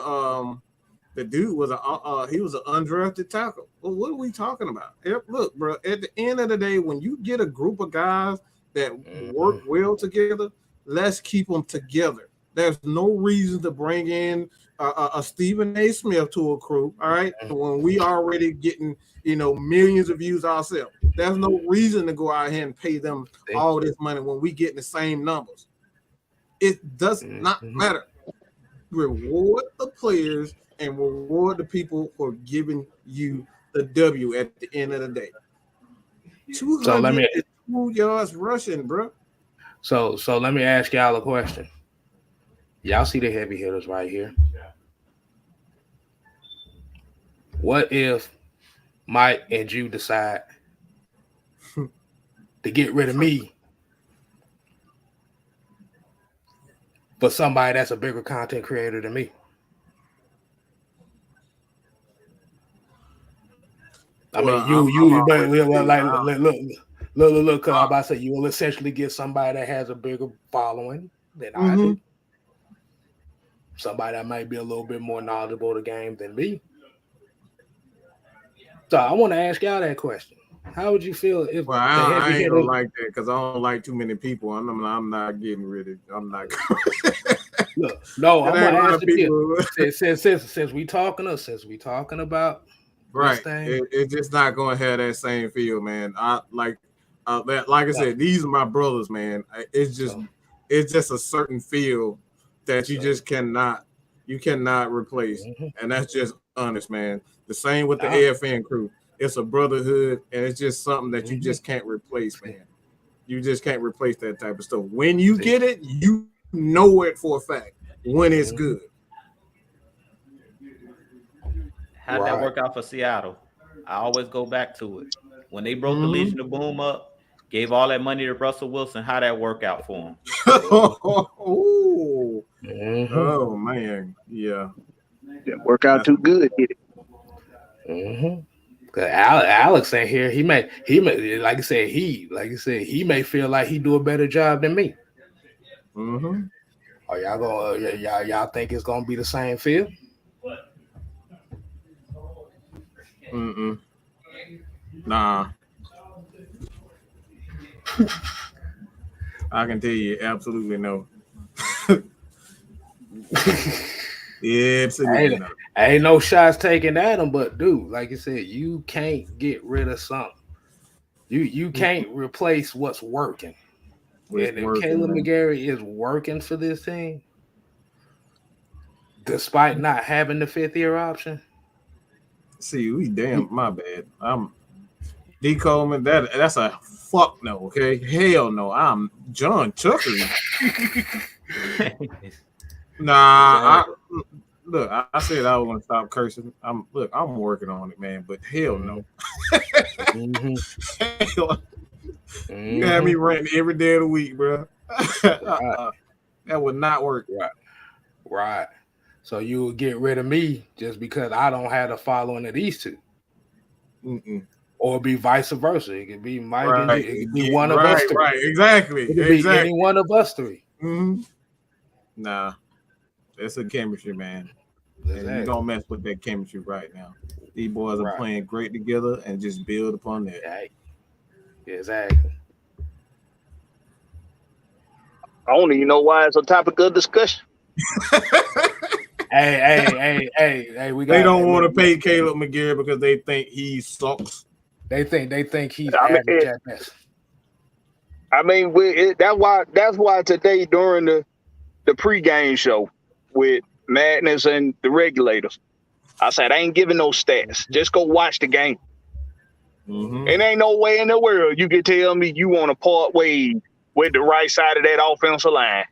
he was an undrafted tackle. Well, what are we talking about? Look, bro, at the end of the day, when you get a group of guys that work well together, let's keep them together. There's no reason to bring in a Stephen A. Smith to a crew, all right, when we already getting, millions of views ourselves. There's no reason to go out here and pay them all this money when we getting the same numbers. It does not matter. Reward the players and reward the people for giving you the W at the end of the day. 202 yards rushing, bro. So let me ask y'all a question. Y'all see the heavy hitters right here. What if Mike and you decide to get rid of me for somebody that's a bigger content creator than me? I mean, look, cause I'm about to say you will essentially get somebody that has a bigger following than I do. Somebody that might be a little bit more knowledgeable of the game than me. So I want to ask y'all that question. How would you feel if I ain't gonna like that because I don't like too many people. I'm not getting rid of. I'm not. Look, no, I'm gonna ask you. Since we talking about right, it's just not gonna have that same feel, man. Like I said, these are my brothers, man. It's just a certain feel that you just cannot replace, and that's just honest, man. The same with the AFN crew. It's a brotherhood, and it's just something that you just can't replace, man. You just can't replace that type of stuff. When you get it, you know it for a fact when it's good. How'd that work out for Seattle? I always go back to it. When they broke the Legion of Boom up, gave all that money to Russell Wilson, how'd that work out for him? Oh man, yeah. Didn't work out too good, did it? Alex ain't here. He may like I said, he may feel like he do a better job than me. Are y'all think it's gonna be the same feel? Nah. I can tell you absolutely no. Absolutely no. Ain't no shots taken at him, but dude, like you said, you can't get rid of something. You can't replace what's working. And if Caleb McGarry is working for this team, despite not having the 5th-year option. See, my bad. I'm D. Coleman. That's a fuck no. Okay, hell no. I'm John Tucker. Nah, I said I was gonna stop cursing. I'm working on it, man. But hell no. You have me ranting every day of the week, bro. That would not work. Right. So you would get rid of me just because I don't have the following of these two. Or be vice versa. It could be Mike and you. It could be one of us three. Right, exactly. It could be any one of us three. Nah, it's a chemistry, man. Exactly. And you don't mess with that chemistry right now. These boys are playing great together and just build upon that. Right. Exactly. I don't even know why it's a topic of discussion. Hey, they don't want to pay Caleb McGarry because they think he sucks. They think he's average at best. I mean, that's why today during the pregame show with Madness and the regulators, I said I ain't giving no stats. Just go watch the game. And ain't no way in the world you can tell me you want to part ways with the right side of that offensive line.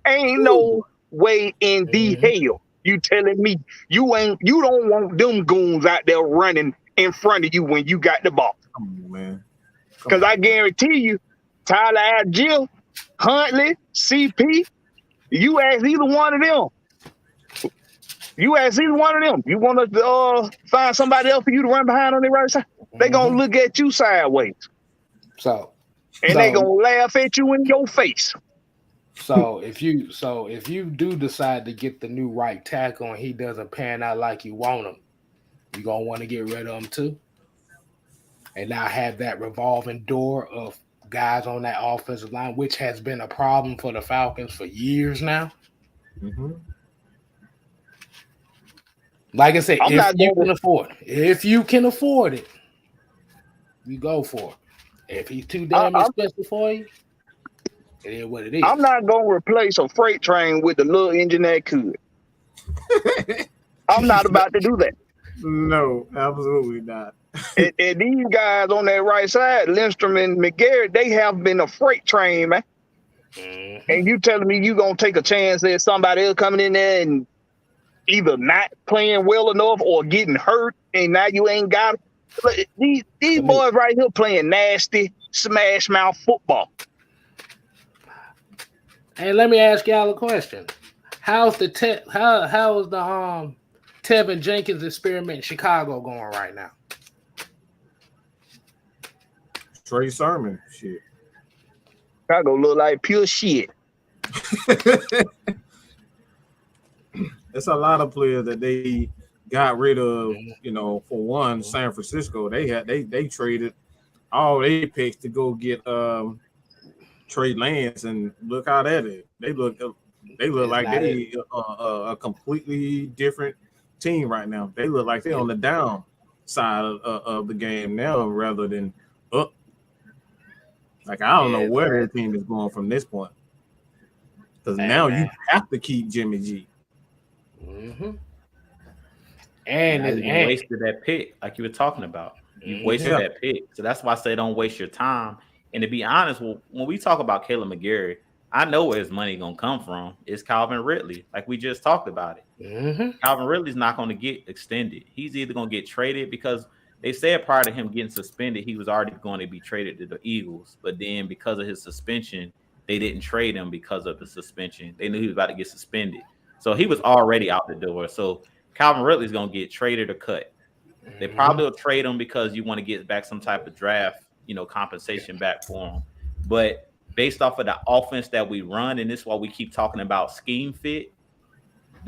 Ain't no way in the hell you telling me you don't want them goons out there running in front of you when you got the ball. Come on, man. Because I guarantee you, Tyler Algier, Huntley, CP, you ask either one of them. You want us to find somebody else for you to run behind on the right side? They gonna look at you sideways. They gonna laugh at you in your face. So if you do decide to get the new right tackle and he doesn't pan out like you want him, you gonna want to get rid of him too, and now have that revolving door of guys on that offensive line, which has been a problem for the Falcons for years now. Like I said, I'm not going if you can afford it, you go for it. If he's too damn expensive for you, it is what it is. I'm not gonna replace a freight train with the little engine that could. I'm not about to do that. No, absolutely not. And these guys on that right side, Lindstrom and McGarrett, they have been a freight train, man. Mm-hmm. And you telling me you gonna take a chance that somebody else coming in there and either not playing well enough or getting hurt, and now you ain't got it. These boys right here playing nasty smash mouth football. Hey, let me ask y'all a question. How's the Tevin Jenkins experiment in Chicago going right now? Trey Sermon, shit. Chicago look like pure shit. It's a lot of players that they got rid of. You know, for one, San Francisco, they traded all they picks to go get Trey Lance, and look how that is. They look like they a completely different team right now. They look like they're on the down side of the game now rather than up. Like, I don't know where their team is going from this point. Because now you have to keep Jimmy G. Mm-hmm. And you wasted that pick, like you were talking about. You wasted that pick. So that's why I say don't waste your time. And to be honest, when we talk about Caleb McGarrett, I know where his money going to come from. It's Calvin Ridley, like we just talked about it. Mm-hmm. Calvin Ridley's not going to get extended. He's either going to get traded because they said prior to him getting suspended, he was already going to be traded to the Eagles. But then because of his suspension, they didn't trade him because of the suspension. They knew he was about to get suspended. So he was already out the door. So Calvin Ridley's going to get traded or cut. They probably will trade him because you want to get back some type of draft, compensation back for him. But based off of the offense that we run, and this is why we keep talking about scheme fit,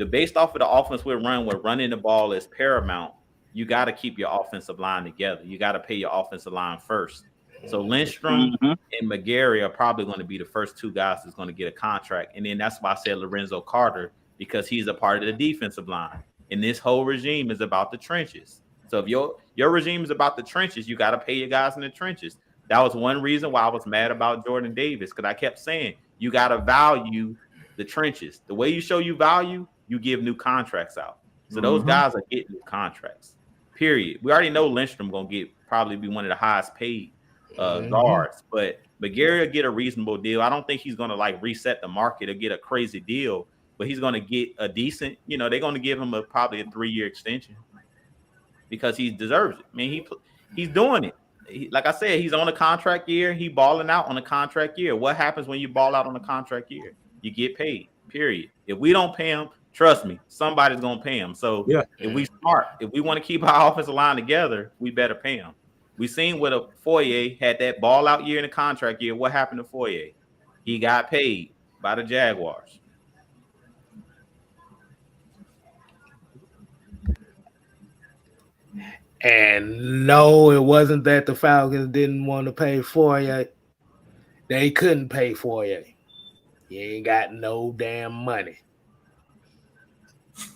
based off of the offense we're running the ball is paramount. You got to keep your offensive line together. You got to pay your offensive line first. So Lindstrom and McGarry are probably going to be the first two guys that's going to get a contract. And then that's why I said Lorenzo Carter, because he's a part of the defensive line. And this whole regime is about the trenches. So if your regime is about the trenches, you got to pay your guys in the trenches. That was one reason why I was mad about Jordan Davis, because I kept saying you got to value the trenches. The way you show you value, you give new contracts out. So those guys are getting new contracts. Period. We already know Lindstrom going to probably be one of the highest paid guards, but McGarry will get a reasonable deal. I don't think he's going to reset the market or get a crazy deal, but he's going to get a decent, they're going to give him probably a 3-year extension because he deserves it. I mean, he's doing it. Like I said, he's on a contract year. He balling out on a contract year. What happens when you ball out on a contract year? You get paid, period. If we don't pay him, trust me, somebody's going to pay him. So if we smart, if we want to keep our offensive line together, we better pay him. We seen what a Foye had that ball out year in the contract year. What happened to Foye? He got paid by the Jaguars. And no, it wasn't that the Falcons didn't want to pay Foye. They couldn't pay Foye. He ain't got no damn money.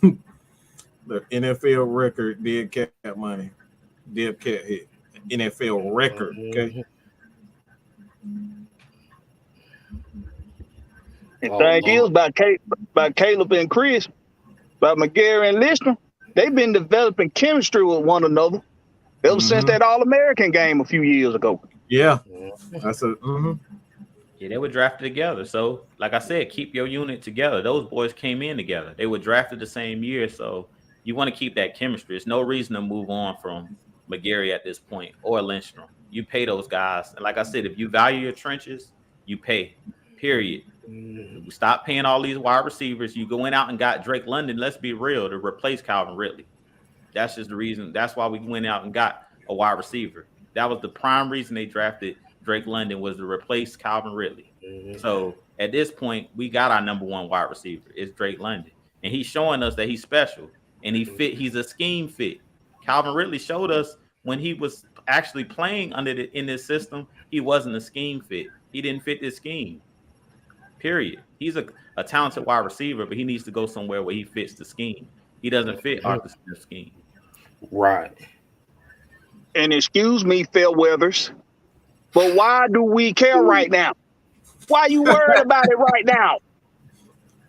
The NFL record did cap money. Did cap hit. NFL record, okay? And thing is about Caleb and Chris, about McGarry and Lindstrom, they've been developing chemistry with one another ever since that All-American game a few years ago. Yeah. That's Yeah, they were drafted together. So, like I said, keep your unit together. Those boys came in together. They were drafted the same year, so you want to keep that chemistry. There's no reason to move on from McGarry at this point or Lindstrom. You pay those guys. And like I said, if you value your trenches, you pay, period. You stop paying all these wide receivers. You went out and got Drake London, let's be real, to replace Calvin Ridley. That's just the reason. That's why we went out and got a wide receiver. That was the prime reason they drafted Drake London, was to replace Calvin Ridley. So at this point, we got our number one wide receiver. It's Drake London. And he's showing us that he's special. And he's a scheme fit. Calvin Ridley showed us when he was actually playing in this system, he wasn't a scheme fit. He didn't fit this scheme. Period. He's a talented wide receiver, but he needs to go somewhere where he fits the scheme. He doesn't fit Arthur Smith's scheme. Right. And excuse me, Fairweathers, but why do we care right now? Why you worried about it right now?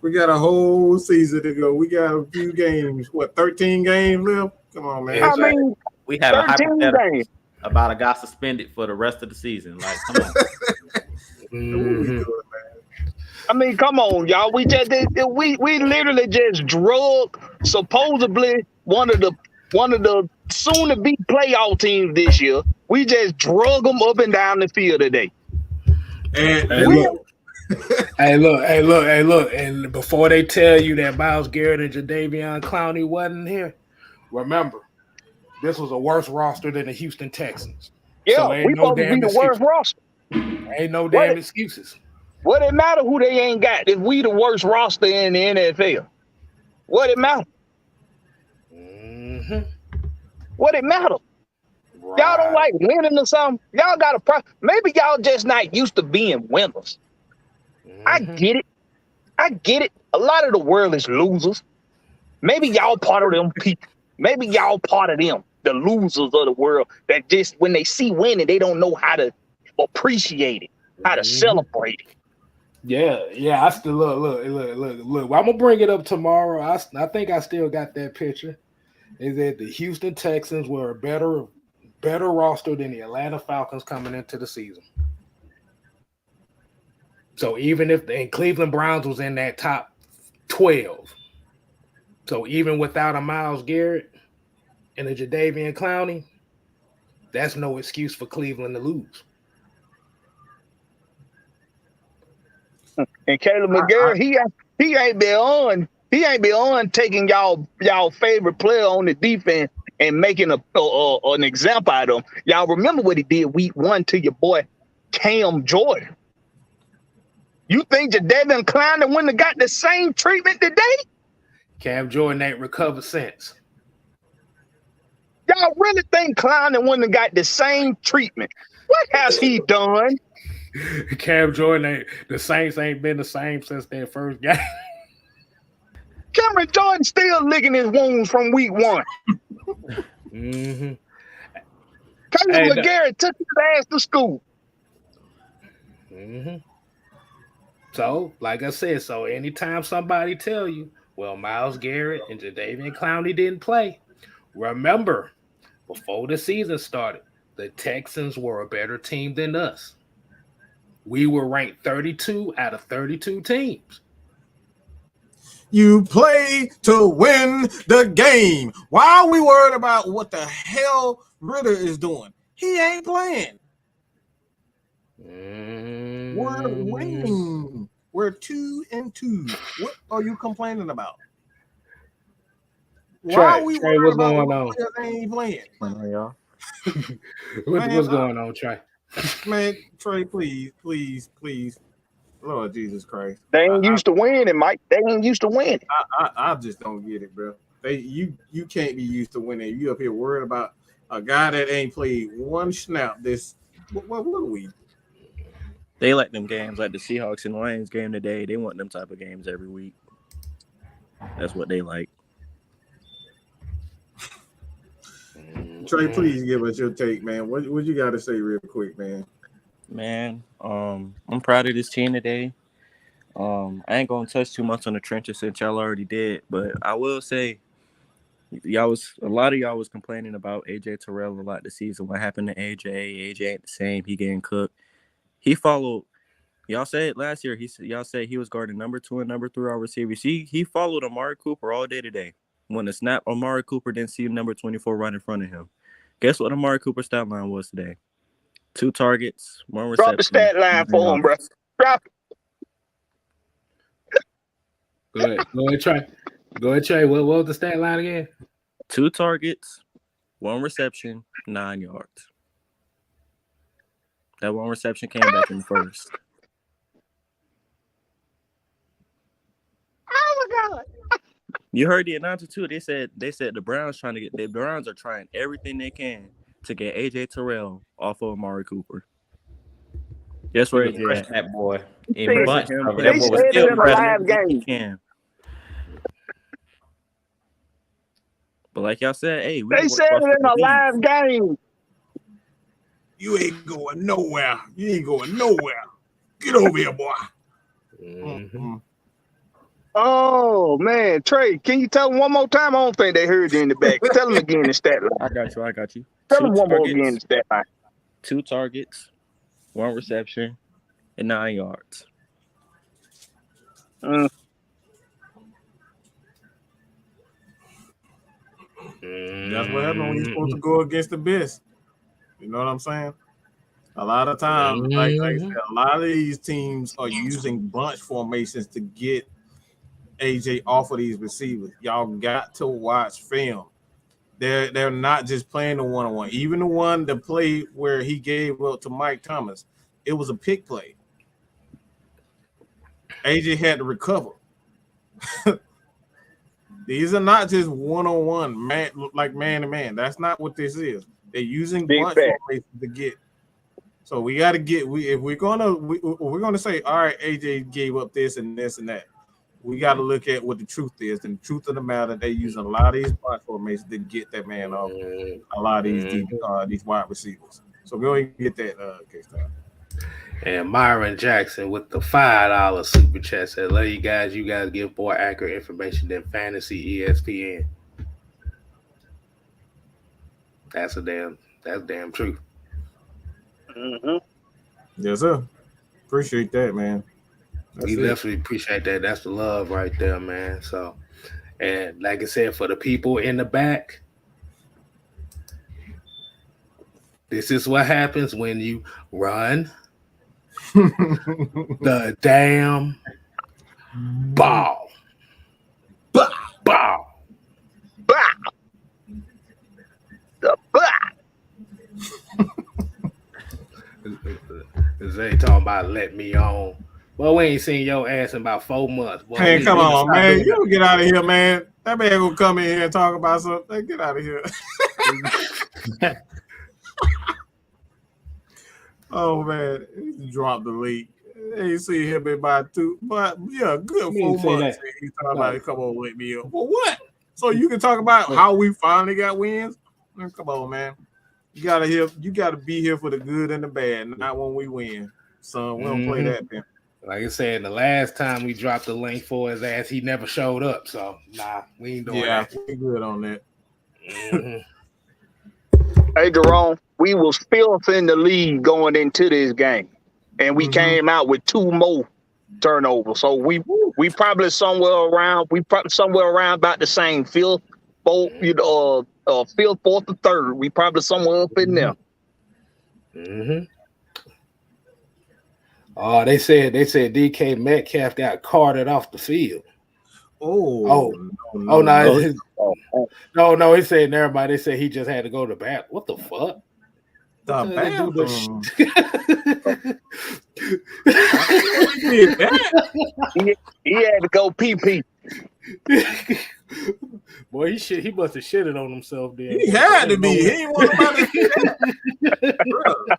We got a whole season to go. We got a few games. What, 13 games left? Come on, man. I mean, We have a 13 hypothetical games. about a guy suspended for the rest of the season. Like, come on. What we doing, man? I mean, come on, y'all. We literally just drug supposedly one of the soon to be playoff teams this year. We just drug them up and down the field today. And Hey, look. And before they tell you that Myles Garrett and Jadeveon Clowney wasn't here, remember, this was a worse roster than the Houston Texans. Yeah, So ain't we no supposed to damn be the worst roster. Ain't no damn excuses. What it matter who they ain't got if we the worst roster in the NFL? What it matter? Mm-hmm. What it matter? Right. Y'all don't like winning or something? Y'all got a problem. Maybe y'all just not used to being winners. I get it. I get it. A lot of the world is losers. Maybe y'all part of them people. Maybe y'all part of them, the losers of the world that just when they see winning, they don't know how to appreciate it, how to celebrate it. Yeah. I still look. I'm gonna bring it up tomorrow. I think I still got that picture. Is that the Houston Texans were a better roster than the Atlanta Falcons coming into the season. So even if the Cleveland Browns was in that top 12, so even without a Myles Garrett and a Jadeveon Clowney, that's no excuse for Cleveland to lose. And Caleb McGarrett, he ain't been on taking y'all favorite player on the defense and making an example out of him. Y'all remember what he did week 1 to your boy Cam Jordan. You think Jadeveon Clowney wouldn't have got the same treatment today? Cam Jordan ain't recovered since. Y'all really think Clowney wouldn't have got the same treatment? What has he done? Cam Jordan ain't the Saints ain't been the same since their first game. Cameron Jordan still licking his wounds from week 1. Mm-hmm. Caleb McGarrett took his ass to school. Mm-hmm. So, like I said, anytime somebody tell you, well, Myles Garrett and Jadeveon Clowney didn't play, remember, before the season started, the Texans were a better team than us. We were ranked 32 out of 32 teams. you play to win the game. Why are we worried about what the hell Ritter is doing? He ain't playing. We're winning. We're 2-2. What are you complaining about? Why are we Trey, worried what's about going what on? players ain't playing? y'all. What's going on, Trey? Man, Trey, please. Lord Jesus Christ. They ain't used to winning, Mike. They ain't used to winning. I just don't get it, bro. You can't be used to winning. You up here worried about a guy that ain't played one snap. What are we? They like them games, like the Seahawks and Lions game today. They want them type of games every week. That's what they like. Trey, please give us your take, man. What you got to say real quick, man? Man, I'm proud of this team today. I ain't gonna touch too much on the trenches since y'all already did, but I will say a lot of y'all was complaining about AJ Terrell a lot this season. What happened to AJ? AJ ain't the same. He getting cooked. He followed. Y'all said last year. Y'all said he was guarding number 2 and number 3 receivers. He followed Amari Cooper all day today. When the snap, Amari Cooper didn't see number 24 right in front of him. Guess what Amari Cooper's stat line was today? 2 targets, 1 reception. Drop the stat line for him, bro. Drop it. Go ahead, Trey. What was the stat line again? 2 targets, 1 reception, 9 yards. That 1 reception came back in the first. Oh my God. You heard the announcer too. They said the Browns are trying everything they can to get AJ Terrell off of Amari Cooper. That's where AJ at. That boy. They In bunch, said brother. They That boy said was it still in the pressing. live game. Can. But like y'all said, hey, we They can said work it off in the a lead. live game. You ain't going nowhere. You ain't going nowhere. Get over here, boy. Mhm. Oh man, Trey, can you tell them one more time? I don't think they heard you in the back. Tell them again the stat line. I got you. Tell them one more again the stat line. 2 targets, 1 reception, and 9 yards. Mm. That's what happens when you're supposed to go against the best. You know what I'm saying? A lot of times, like I said, a lot of these teams are using bunch formations to get AJ off of these receivers. Y'all got to watch film. They're not just playing the one-on-one. Even the one that played where he gave up to Mike Thomas, it was a pick play. AJ had to recover. These are not just one-on-one, man, like man-to-man. That's not what this is. They're using Big bunch fact. formations to get. So we got to get. If we're gonna say, all right, AJ gave up this and this and that, we got to look at what the truth is. And the truth of the matter, they using a lot of these bunch formations to get that man off. A lot of these wide receivers. So go ahead and get that case down. And Myron Jackson with the $5 super chat said, "Love you guys. You guys give more accurate information than Fantasy ESPN." That's damn truth. Mm-hmm. Yes, sir. Appreciate that, man. We definitely appreciate that. That's the love right there, man. So, and like I said, for the people in the back, this is what happens when you run the damn ball. Ball. Bah! The bah! Zay talking about let me on. Well, we ain't seen your ass in about 4 months. Boy, Man, come on, man. You don't get out of here, man. That man gonna come in here and talk about something. Get out of here. Oh man, he dropped the league. Ain't see him in by 2, but yeah, good 4 months. He talking about come on, let me up. Well, what? So you can talk about how we finally got wins? Come on, man. You gotta be here for the good and the bad, not when we win. So we don't play that, man. Like I said, the last time we dropped the link for his ass, he never showed up. So nah, we ain't doing that. Yeah, we good on that. Hey, Jerome, we was 5th in the league going into this game, and we came out with 2 more turnovers. So we probably somewhere around about the same 5th, 4th, 5th, 4th, or 3rd. We probably somewhere up in there. Oh, they said DK Metcalf got carted off the field. No. He said never mind. They said he just had to go to the bathroom. What the fuck? He had to go pee. Boy, he must have shitted on himself then. He had to be. He ain't want nobody to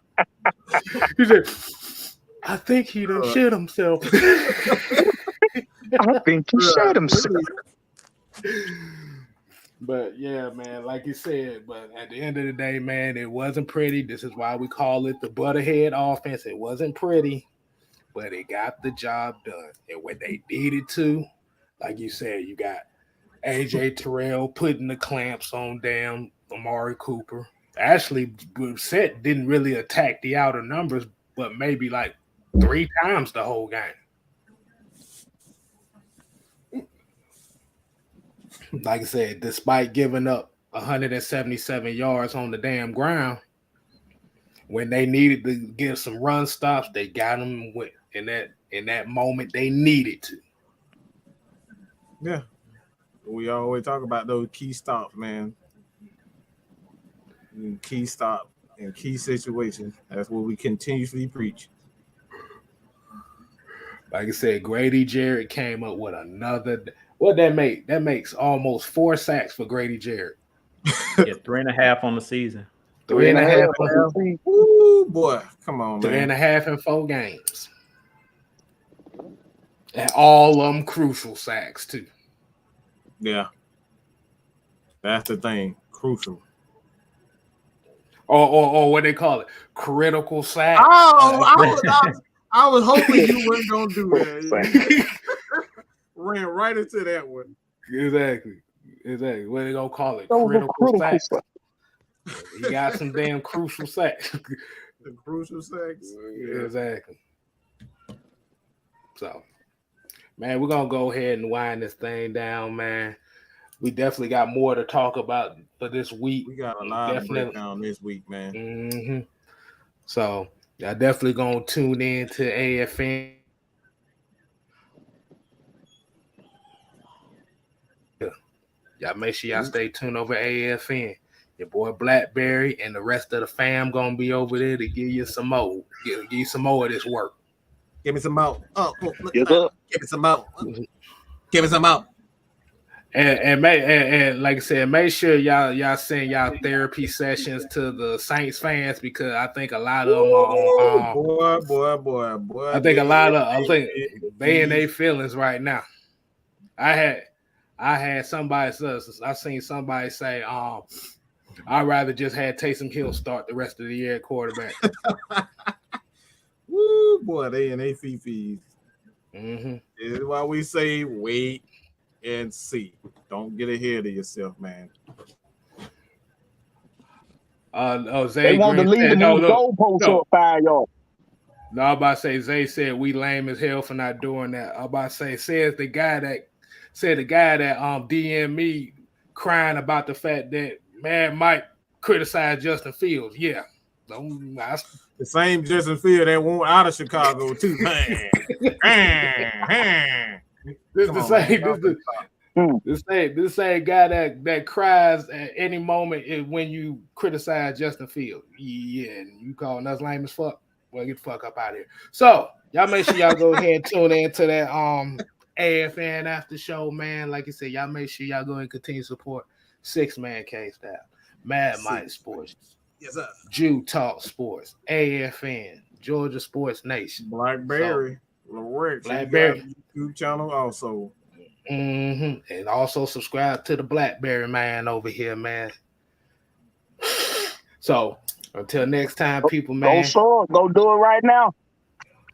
He said, I think he done shit himself. I think he shot himself. But yeah, man, like you said, but at the end of the day, man, it wasn't pretty. This is why we call it the Butterhead offense. It wasn't pretty, but it got the job done. And when they needed to, like you said, you got AJ Terrell putting the clamps on damn Amari Cooper. Actually, Brissett didn't really attack the outer numbers, but maybe like 3 times the whole game. Like I said, despite giving up 177 yards on the damn ground, when they needed to get some run stops, they got them in that moment they needed to. Yeah. We always talk about those key stops, man. Key stop in key situations. That's what we continuously preach. Like I said, Grady Jarrett came up with another. What that make? That makes almost 4 sacks for Grady Jarrett. Yeah, 3.5 on the season. 3.5 on the season. Ooh, boy, come on, man. 3.5 in 4 games, and all of them crucial sacks too. Yeah, That's the thing. Crucial. Or what they call it, critical sack. I was hoping you weren't gonna do that. Ran right into that one. Exactly. What they gonna call it? Critical sack. He got some damn crucial sacks. The crucial sacks. Yeah. Exactly. So, man, we're gonna go ahead and wind this thing down, man. We definitely got more to talk about for this week. We got a lot of breakdown this week, man. Mm-hmm. So, y'all definitely gonna tune in to AFN. Y'all make sure y'all stay tuned over AFN. Your boy Blackberry and the rest of the fam gonna be over there to give you some more. Give you some more of this work. Give me some more. Oh, look, Yes, sir. give me some more. Give me some more. And like I said, make sure y'all send y'all therapy sessions to the Saints fans because I think a lot of them are on. Boy. I think they in their feelings right now. I had somebody. I seen somebody say, I'd rather just had Taysom Hill start the rest of the year at quarterback. Woo, boy, they in their fifis. Mm-hmm. This is why we say wait and see. Don't get ahead of yourself, man. Zay They want to Green leave said, the goalposts up 5 yards. No, I'm about to say Zay said we lame as hell for not doing that. I'm about to say says the guy that DM me crying about the fact that Mad Mike criticized Justin Fields. Yeah. The same Justin Fields that went out of Chicago too. This same guy that cries at any moment is when you criticize Justin Fields. Yeah, you calling us lame as fuck. Well, get the fuck up out of here. So y'all make sure y'all go ahead and tune into that AFN after show, man. Like I said, y'all make sure y'all go and continue to support 6-Man Cave Style, Mad Mike Sports, yes, sir. Jew Talk Sports, AFN, Georgia Sports Nation, Blackberry, Blackberry YouTube channel also. Mm-hmm. And also subscribe to the Blackberry man over here, man. So until next time, people, man. Go do it right now.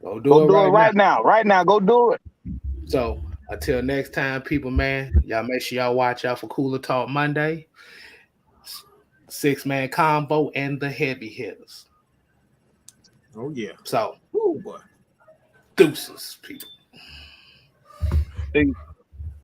Go do it right now. Right now, go do it. So until next time, people, man, y'all make sure y'all watch out for Cooler Talk Monday, 6-Man Combo, and the Heavy Hitters. Oh yeah. So, boy. Deuces, people. Peace.